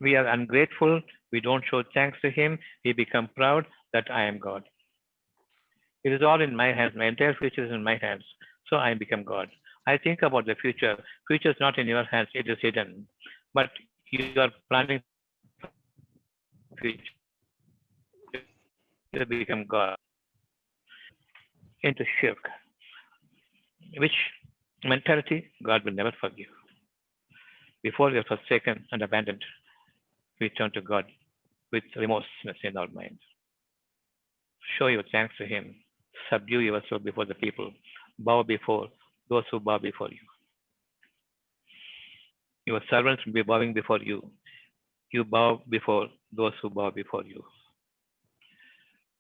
We are ungrateful We don't show thanks to Him. We become proud that I am God. It is all in my hands. My entire future is in my hands. So I become God. I think about the future. Future is not in your hands. It is hidden. But you are planning for future. You become God. Into shirk, which mentality God will never forgive. Before we are forsaken and abandoned, we turn to God with remorselessness in our mind. Show your thanks to Him. Subdue yourself before the people. Bow before those who bow before you. Your servants will be bowing before you. You bow before those who bow before you.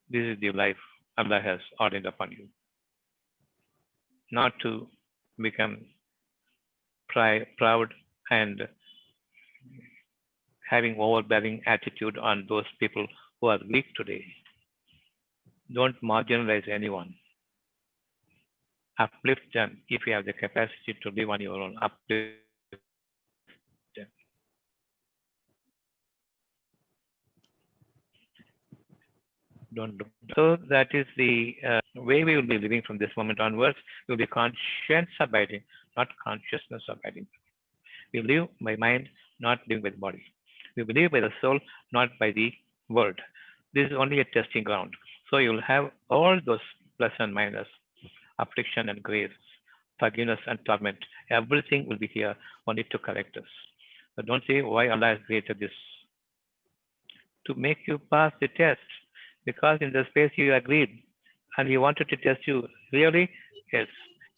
This is the life Allah has ordained upon you. Not to become proud and having overbearing attitude on those people who are weak today. Don't marginalize anyone. Uplift them if you have the capacity to live on your own. Uplift them. Don't look down. So that is the way we will be living from this moment onwards. We will be conscience abiding, not consciousness abiding. We live by mind, not living by the body. We live by the soul, not by the word. This is only a testing ground. So you will have all those plus and minus, affliction and grace, forgiveness and torment. Everything will be here only to correct us. But don't say why Allah has created this. To make you pass the test. Because in the space you agreed and He wanted to test you. Really? Yes.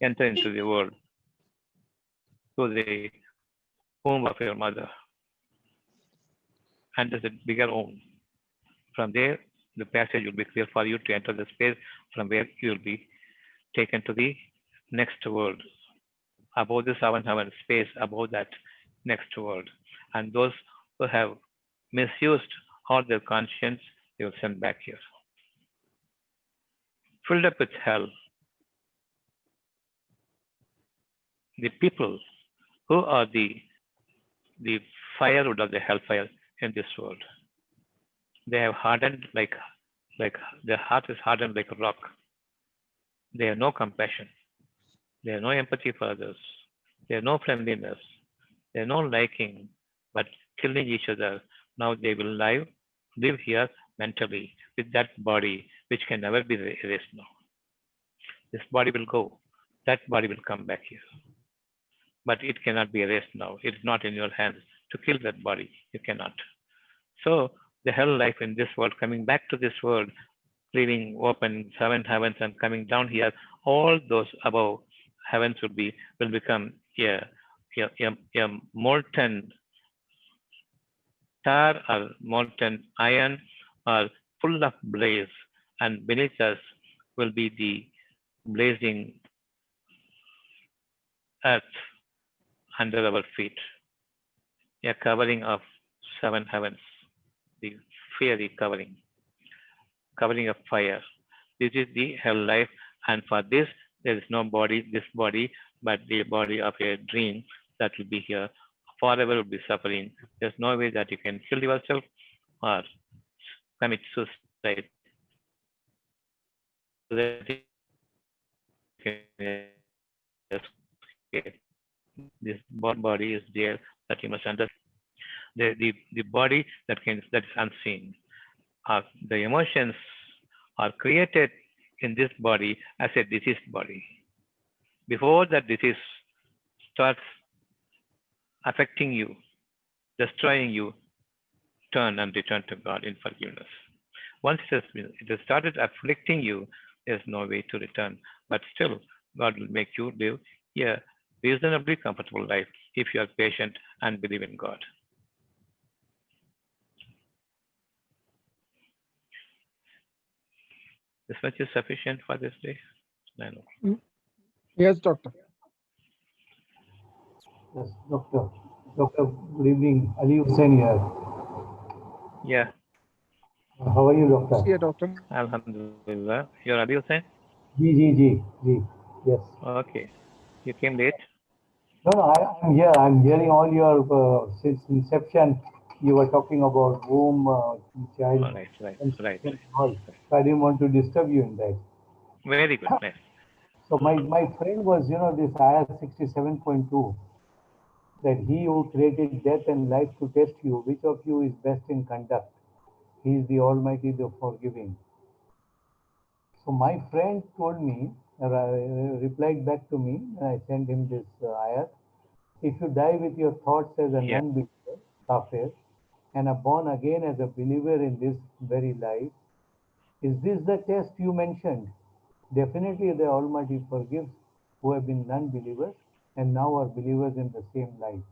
Enter into the world through the womb of your mother. And there's a bigger womb. From there, the passage will be clear for you to enter the space from where you will be taken to the next world. Above the seven heaven space, above that next world. And those who have misused all their conscience, they will send back here. Filled up with hell. The people who are the firewood of the hellfire in this world. They have hardened like their heart is hardened like a rock. They have no compassion. They have no empathy for others. They have no friendliness. They have no liking, but killing each other. Now they will live here mentally with that body which can never be erased now. This body will go. That body will come back here. But it cannot be erased now. It is not in your hands to kill that body. You cannot. So the hell life in this world, coming back to this world, leaving open seven heavens and coming down here, all those above heavens will become a molten tar or molten iron or full of blaze, and beneath us will be the blazing earth under our feet, a covering of seven heavens, the fiery covering of fire. This is the hell life, and for this there is no body, this body, but the body of a dream that will be here forever, will be suffering. There's no way that you can kill yourself or commit suicide so that you can escape. This body is there that you must understand. The body that is unseen. The emotions are created in this body as a diseased body. Before that disease starts affecting you, destroying you, turn and return to God in forgiveness. Once it has started afflicting you, there's no way to return. But still, God will make you live a reasonably comfortable life if you are patient and believe in God. This much is sufficient for this day. Yes, doctor. Yes, doctor. Doctor, good evening. Ali Hussain here. Yeah. How are you, doctor? Yeah, doctor. Alhamdulillah. You're Ali Hussain? Ji. Yes. Okay. You came late? No, I'm here. I'm hearing all your since inception. you were talking about womb, child, Oh, right. conception, all. So I didn't want to disturb you in that. Very good. Nice. So my friend was, this IR 67.2, that he who created death and life to test you, which of you is best in conduct? He is the Almighty, the forgiving. So my friend told me, replied back to me, and I sent him this ayat. If you die with your thoughts as a Yeah. non-believer, kafir, and are born again as a believer in this very life, is this the test you mentioned? Definitely the Almighty forgives who have been non-believers and now are believers in the same life.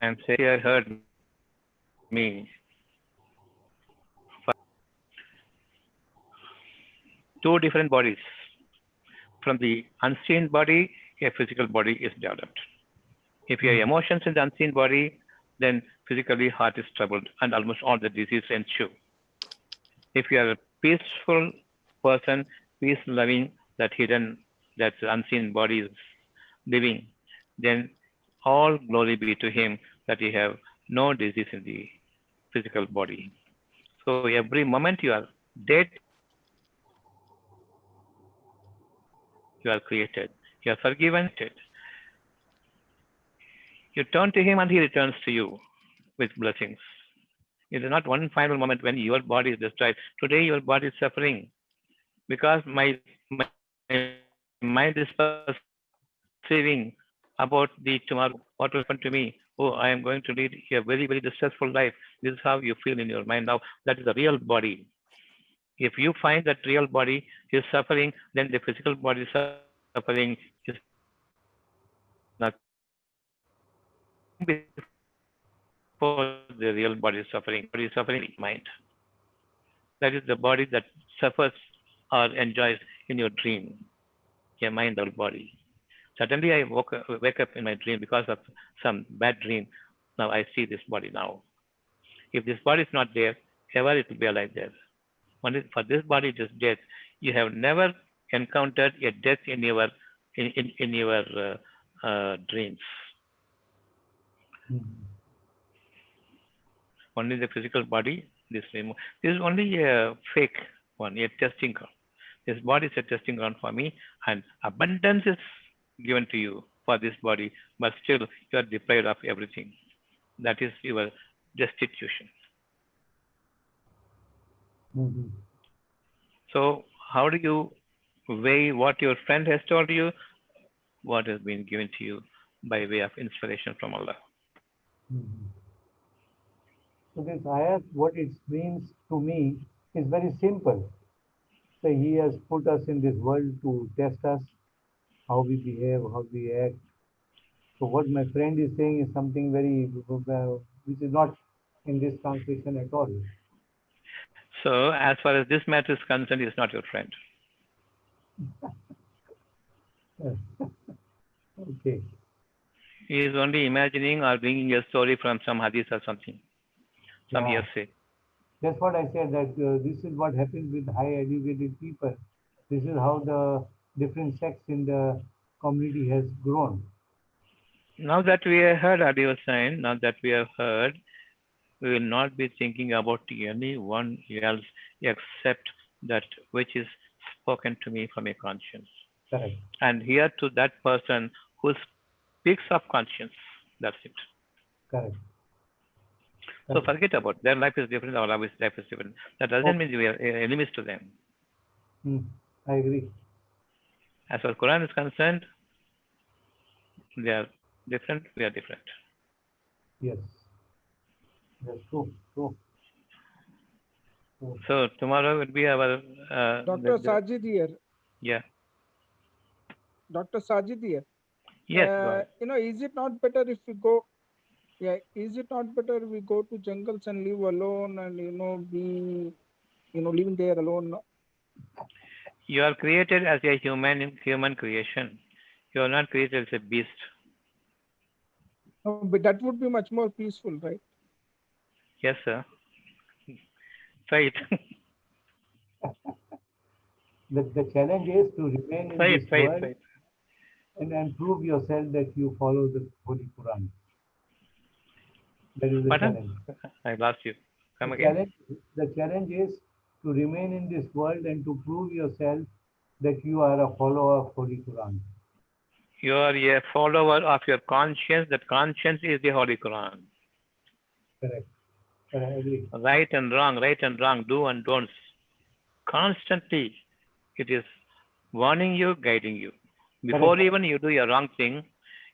And say you heard me. Two different bodies. From the unseen body, a physical body is developed. If you have Mhm. emotions in the unseen body, then physically heart is troubled and almost all the disease ensue. If you are a peaceful person, peace loving, that hidden, that unseen body is living, then all glory be to him that you have no disease in the physical body. So every moment you are dead, you are created. You are forgiven. You turn to him and he returns to you with blessings. It is not one final moment when your body is destroyed. Today your body is suffering because my mind is perceiving about the tomorrow. What will happen to me? Oh, I am going to lead a very, very distressful life. This is how you feel in your mind now. That is the real body. If you find that real body is suffering, then the physical body suffering is nothing before the real body suffering. That is the body that suffers or enjoys in your mind. That is the body that suffers or enjoys in your dream, a mind or body. Suddenly I wake up in my dream because of some bad dream. Now I see this body now. If this body is not there, ever it will be alive there. Only for this body it is death. You have never encountered a death in your dreams. Mhm. Only the physical body. This is only a fake one, a testing ground. This body is a testing ground for me, and abundance is given to you for this body, but still you are deprived of everything. That is your destitution. Mhm. So, how do you weigh what your friend has told you, what has been given to you by way of inspiration from Allah? Mhm. So this ayat, what it means to me is very simple. So he has put us in this world to test us, how we behave, how we act. So what my friend is saying is something very, which is not in this translation at all. So, as far as this matter is concerned, he is not your friend. Okay. He is only imagining or bringing a story from some hadith or something, some Yeah. hearsay. That's what I said, that this is what happens with high educated people. This is how the different sects in the community has grown. Now that we have heard audio sign, now that we have heard, we will not be thinking about anyone else except that which is spoken to me from a conscience. Correct. And here to that person who speaks of conscience. That's it. Correct. So Correct. forget about their life is different, our life is different. That doesn't Oh, mean we are enemies to them. I agree. As far as Quran is concerned, they are different, we are different. Yes. That's true. True. True. So tomorrow will be our Dr. Sajid here. yeah. Dr. Sajid here. Yes, go ahead. Is it not better if we go? Yeah, is it not better we go to jungles and live alone and be living there alone? No? You are created as a human creation. You are not created as a beast. No, but that would be much more peaceful, right? Yes, sir. Try it. The challenge is to remain in Try this it, try it, world. try it. and prove yourself that you follow the Holy Quran. That is the Pardon? challenge. I lost you. The Come again. challenge, the challenge is to remain in this world and to prove yourself that you are a follower of Holy Quran. You are a follower of your conscience. That conscience is the Holy Quran. Correct. I agree. Right and wrong, do and don'ts. Constantly, it is warning you, guiding you. Before Correct. even you do a wrong thing,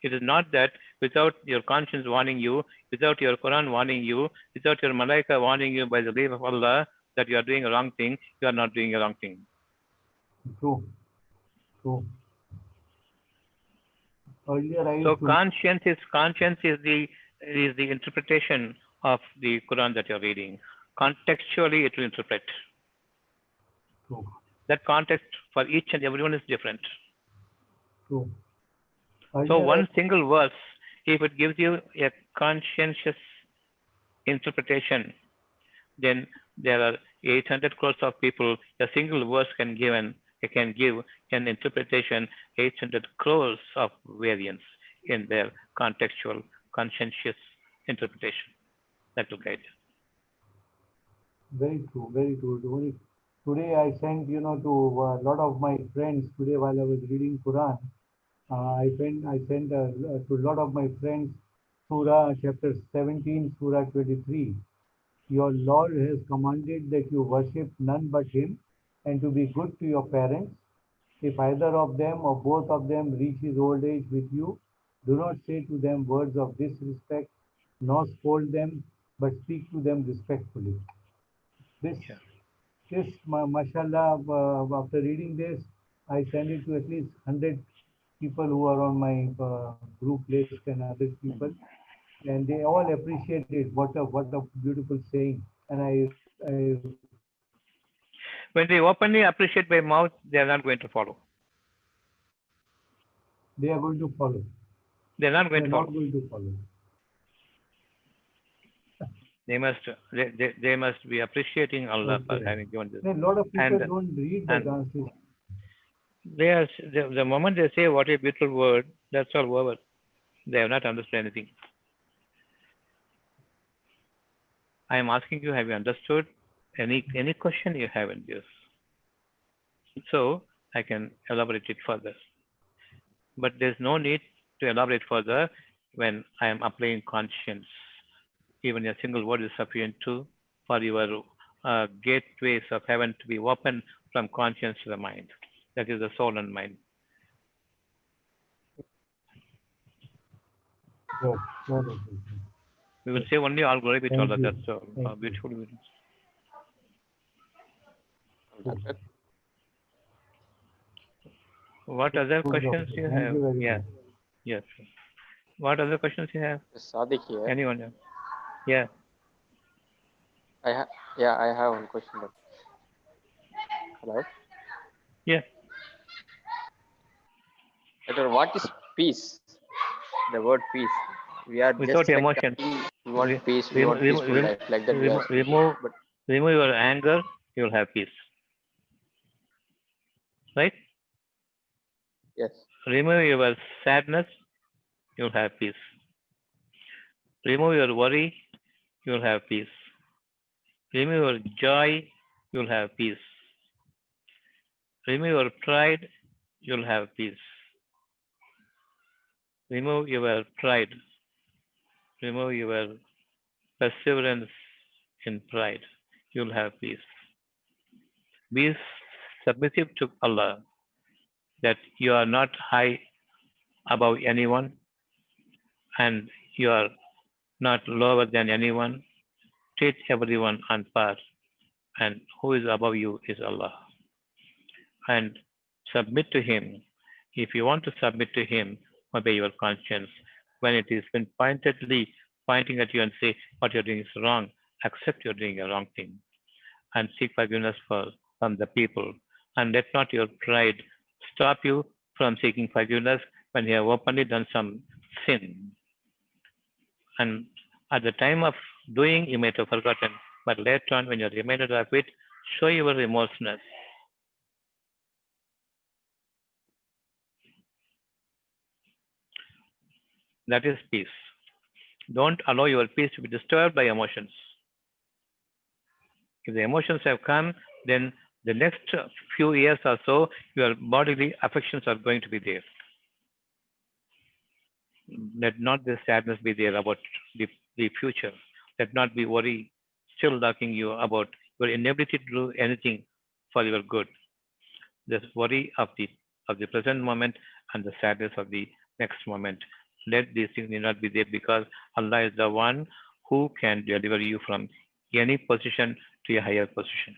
it is not that without your conscience warning you, without your Quran warning you, without your Malaika warning you by the leave of Allah that you are doing a wrong thing, you are not doing a wrong thing. True. True. Earlier I So used to. conscience is the interpretation of the Quran that you are reading. Contextually, it will interpret. True. That context for each and everyone is different. True. So Earlier one single verse, if it gives you a conscientious interpretation, then there are 800 crores of people. A single verse can give an interpretation 800 crores of variants in their contextual, conscientious interpretation. That will guide you. very true. Very true. Today I sent, to a lot of my friends today while I was reading Quran. I sent to a lot of my friends Surah chapter 17, Surah 23. Your Lord has commanded that you worship none but Him and to be good to your parents. If either of them or both of them reaches old age with you, do not say to them words of disrespect, nor scold them, but speak to them respectfully. This, Yeah. mashallah, after reading this, I send it to at least 100 people who are on my group list and other people, and they all appreciate it. What a beautiful saying, and I recommend it to them. When they openly appreciate by mouth, they are not going to follow. They are going to follow. They are not They going are to not follow. going to follow. They must be appreciating Allah for Okay. having given this. A lot of people And don't read the and translation. the moment they say what a beautiful word, that's all over. They have not understood anything. I am asking you, have you understood any question you have in this? So I can elaborate it further. But there's no need to elaborate further when I am applying conscience. Even a single word is sufficient to for your gateways of heaven to be open from conscience to the mind. That is the soul and mind. Sure, sure, Dr. Fazl. We will Sure. say only all glory be to Thank Allah. you. That's all. Thank you. Beautiful. Doctor. What other Good, questions doctor. you Thank have? you very Yeah. much. Yes. What other questions you have? Sadiq here. Anyone? Else? Yeah. I ha yeah, I have one question. Hello. Yeah. Doctor, what is peace? The word peace. We are just Without like emotions. talking, we want Re- peace, we remo- want remo- peaceful remo- life. Like that we are remo- speaking. remove But remove your anger, you will have peace. Right? yes, Remove your sadness, you will have peace. Remove your worry, you will have peace. Remove your joy, you will have peace. Remove your pride, you will have peace. Remove your pride. Remove your perseverance in pride. You will have peace. Be submissive to Allah, that you are not high above anyone and you are not lower than anyone. Treat everyone on par, and who is above you is Allah. And submit to Him. If you want to submit to Him, obey your conscience. When it is been pointedly pointing at you and say what you're doing is wrong, accept you're doing a wrong thing and seek forgiveness from the people. And let not your pride stop you from seeking forgiveness when you have openly done some sin. And at the time of doing, you might have forgotten, but later on, when you're reminded of it, show your remorseness. That is peace. Don't allow your peace to be disturbed by emotions. If the emotions have come, then the next few years or so, your bodily affections are going to be there. Let not the sadness be there about the future. Let not be worry still lurking you about your inability to do anything for your good. This worry of the present moment and the sadness of the next moment. Let these things need not be there because Allah is the one who can deliver you from any position to a higher position.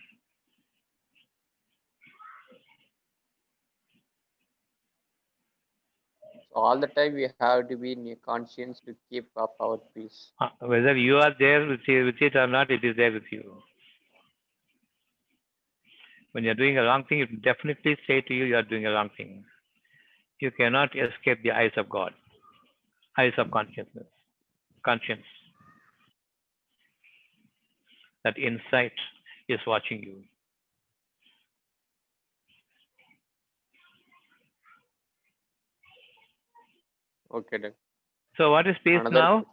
So all the time we have to be in your conscience to keep up our peace. Whether you are there with it or not, it is there with you. When you're doing a wrong thing, it will definitely say to you, you are doing a wrong thing. You cannot escape the eyes of God, eyes of conscience. That insight is watching you. Okay, then. So, what is peace Another now?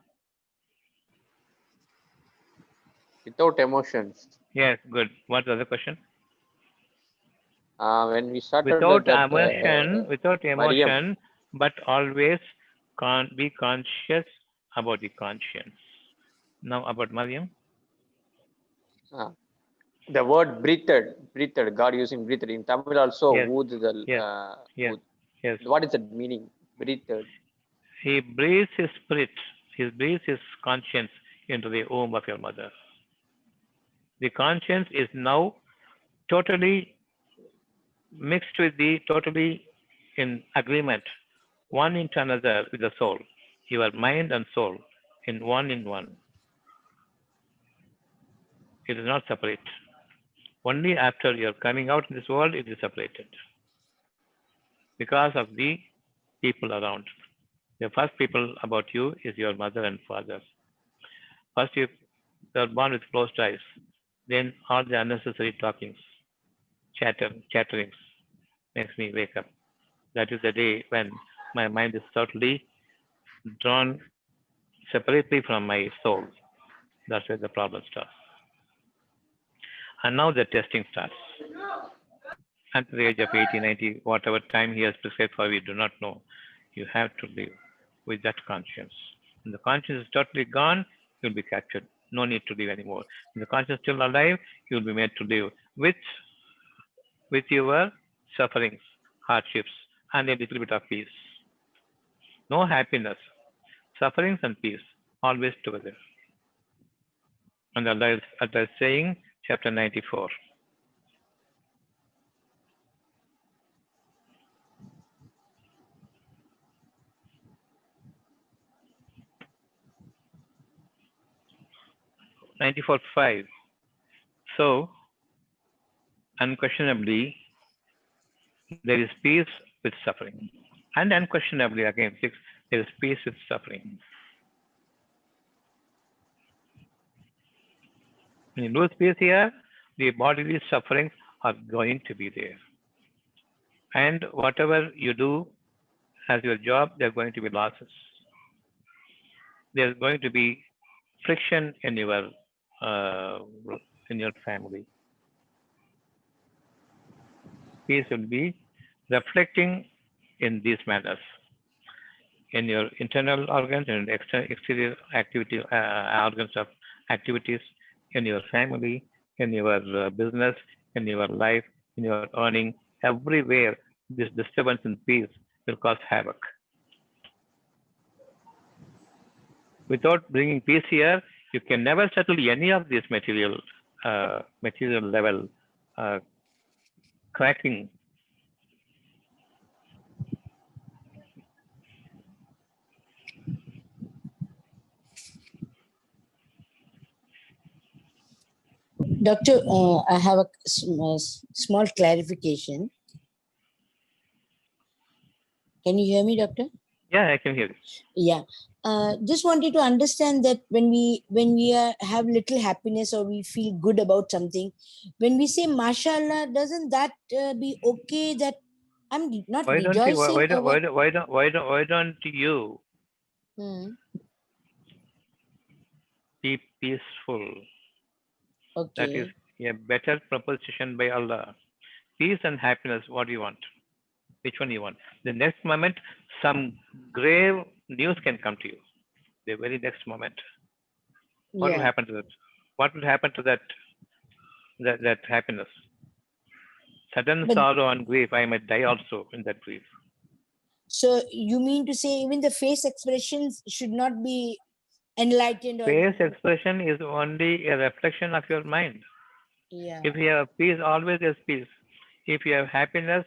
without emotions. Yes, good. What's the other question? When we started Without that Mariam, emotion, but always be conscious about the conscience. Now about Mariam. the word breathed, God using breathed in Tamil also. Yes, yes, yes, yes. What is that meaning? Breathed. He breathes his spirit, he breathes his conscience into the womb of your mother. The conscience is now totally mixed with totally in agreement, one into another with the soul, your mind and soul in one. It is not separate. Only after you're coming out in this world, it is separated because of the people around. The first people about you is your mother and father. First, you're born with closed eyes. Then all the unnecessary talkings, chatterings makes me wake up. That is the day when my mind is totally drawn separately from my soul. That's where the problem starts. And now the testing starts. At the age of 80, 90, whatever time he has prescribed for, we do not know. You have to live with that conscience. When the conscience is totally gone, you'll be captured. No need to live anymore. When the conscience is still alive, you'll be made to live with your sufferings, hardships, and a little bit of peace. No happiness, sufferings and peace, always together. And Allah is saying, chapter 94. "94:5. So, unquestionably, there is peace with suffering. And unquestionably, again, 6, there is peace with suffering. When you lose peace here, the bodily sufferings are going to be there. And whatever you do as your job, there are going to be losses. There's going to be friction in your family. Peace will be reflecting in these manners, in your internal organs and exterior activity organs of activities, in your family, in your business, in your life, in your earning, everywhere. This disturbance in peace will cause havoc. Without bringing peace here, you can never settle any of these material level cracking. Doctor, I have a small clarification. Can you hear me, Doctor? Yeah, I can hear you. Yeah. Just wanted to understand that when we have little happiness or we feel good about something, when we say mashallah, doesn't that be okay? That I'm not Why don't you? rejoicing over. Why don't you? Hmm. Be peaceful. That is Okay. a better proposition by Allah. Peace and happiness, what do you want? Which one you want? The next moment, some grave news can come to you. The very next moment. What will Yeah. happen to that? What will happen to that happiness? Sudden But sorrow and grief, I might die also in that grief. so you mean to say even the face expressions should not be enlightened or Face expression is only a reflection of your mind. yeah. If you have peace, always there's peace. If you have happiness,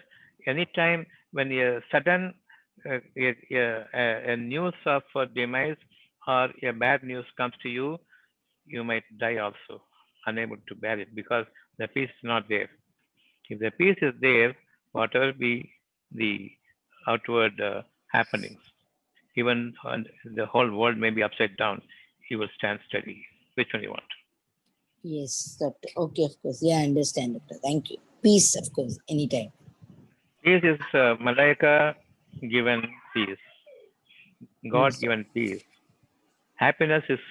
anytime when a sudden a news of demise or a bad news comes to you, you might die also, unable to bear it because the peace is not there. If the peace is there, whatever be the outward happenings, even the whole world may be upside down, you will stand steady. Which one you want? Yes, doctor. Okay, of course. Yeah, I understand, doctor. Thank you. Peace, of course, anytime. Peace is Malaika given peace, God Yes, given peace. Happiness is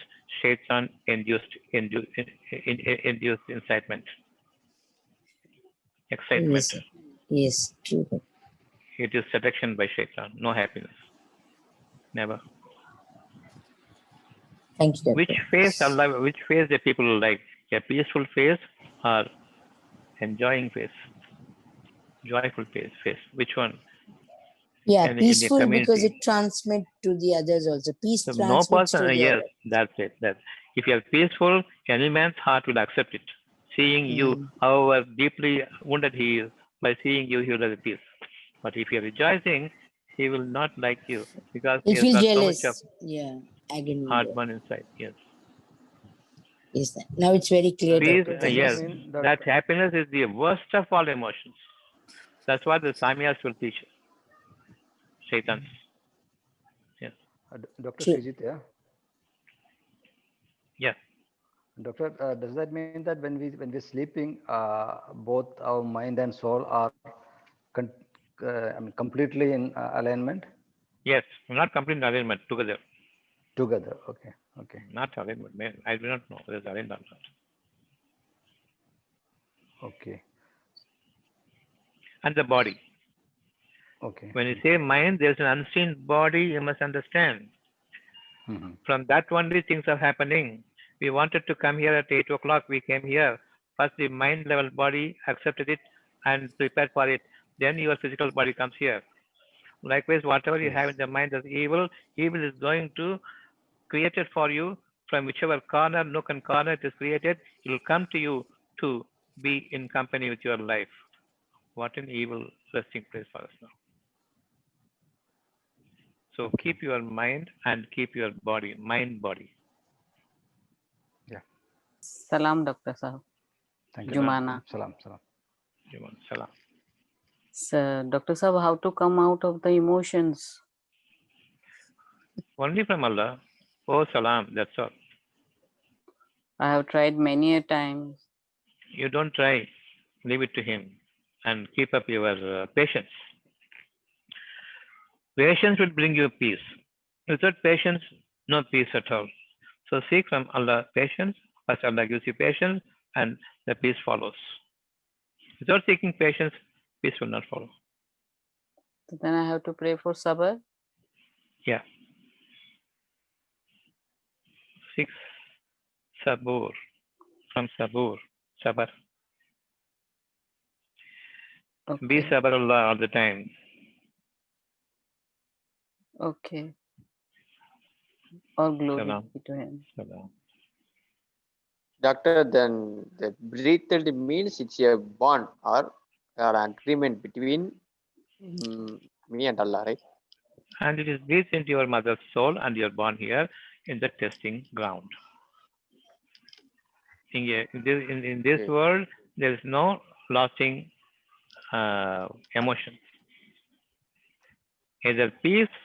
Shaitan induced incitement, excitement. yes, sir. Yes, true. It is seduction by Shaitan, no happiness, never. Thank you, Which doctor. face Allah, which face the people like? A peaceful face or enjoying face, joyful face? Which one? Yeah, In the peaceful because community. it transmits to the others also. Peace So no transmits person, to the yes, other. that's it. That if you are peaceful, any man's heart will accept it. Seeing you, Mm. however deeply wounded he is, by seeing you, he will have peace. But if you are rejoicing, he will not like you because he He'll has feel got so much of jealous. Yeah, agony there. heartburn inside. Yes. Yes, sir. Now it's very clear, Peace, doctor. Does Thank that yes, you. mean that, that happiness is the worst of all emotions. That's what the Samyas will teach Shaitans. Yes. Dr. True. Srijit, yeah? Yes. Doctor, does that mean that when we're sleeping, both our mind and soul are con- completely in alignment Yes. Not complete alignment together. together? Okay, okay, Not alignment. I do not know whether it's aligned or not. okay, And the body. okay. When you say mind, there's an unseen body, you must understand. Mm-hmm. From that only things are happening. We wanted to come here at 8 o'clock, we came here. First, the mind level body accepted it and prepared for it. Then your physical body comes here. Likewise, whatever you have Yes. in the mind as evil, evil is going to create it for you from whichever corner, nook and corner it is created. It will come to you to be in company with your life. What an evil resting place for us now. So Okay. keep your mind and keep your body, mind body. Yeah. Salam, Dr. Sahab. Thank you. Salam. Jumana. Salam. Salam. Salam. So, Dr. Sahab, how to come out of the emotions? Only from Allah. Oh, salam. That's all. I have tried many a times. You don't try. Leave it to Him and keep up your patience. Patience will bring you peace. Without patience, no peace at all. So seek from Allah patience. First, Allah gives you patience, and the peace follows. Without seeking patience, peace will not follow. So then I have to pray for sabr. Yeah. Seek sabur from sabur. Sabar. Be Okay. sabarullah all the time. Okay. All glory Salam. be to Him. Salam. Doctor, then the breathed means it's a bond or an agreement between me and Allah, right? And it is breathed into your mother's soul, and you're born here in the testing ground. In this Okay. world, there is no lasting emotion. Either peace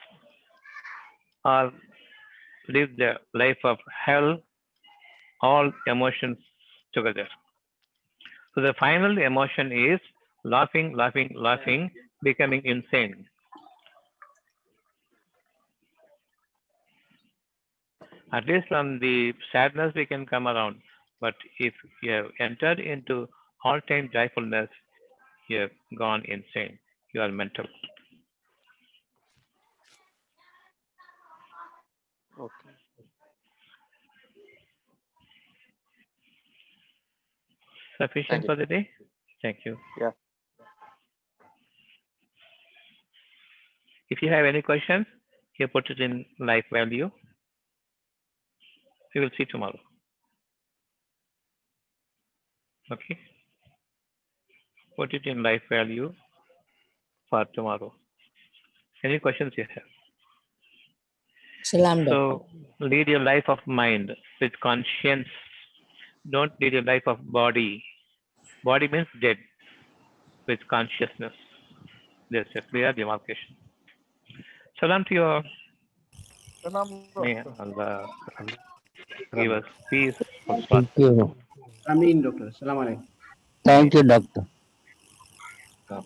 or live the life of hell, all emotions together. So the final emotion is laughing, laughing, laughing, becoming insane. At least from the sadness we can come around. But if you have entered into all-time joyfulness, you have gone insane. You are mental. Okay. Sufficient Thank you. for the day? Thank you. Yeah. If you have any questions, you put it in life value. We will see tomorrow. Okay? Put it in life value for tomorrow. Any questions you have? Salam, doctor. So lead your life of mind with conscience. Don't lead your life of body. Body means dead with consciousness. There's a clear demarcation. Salam to you all. Salam, May doctor. Allah Salam, give us doctor. peace of heart. Thank you. Amin, doctor. Salam alaikum. Thank you, doctor. Salam.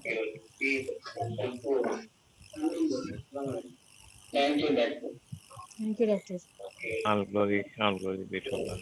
Thank you, doctor. All glory be to Allah.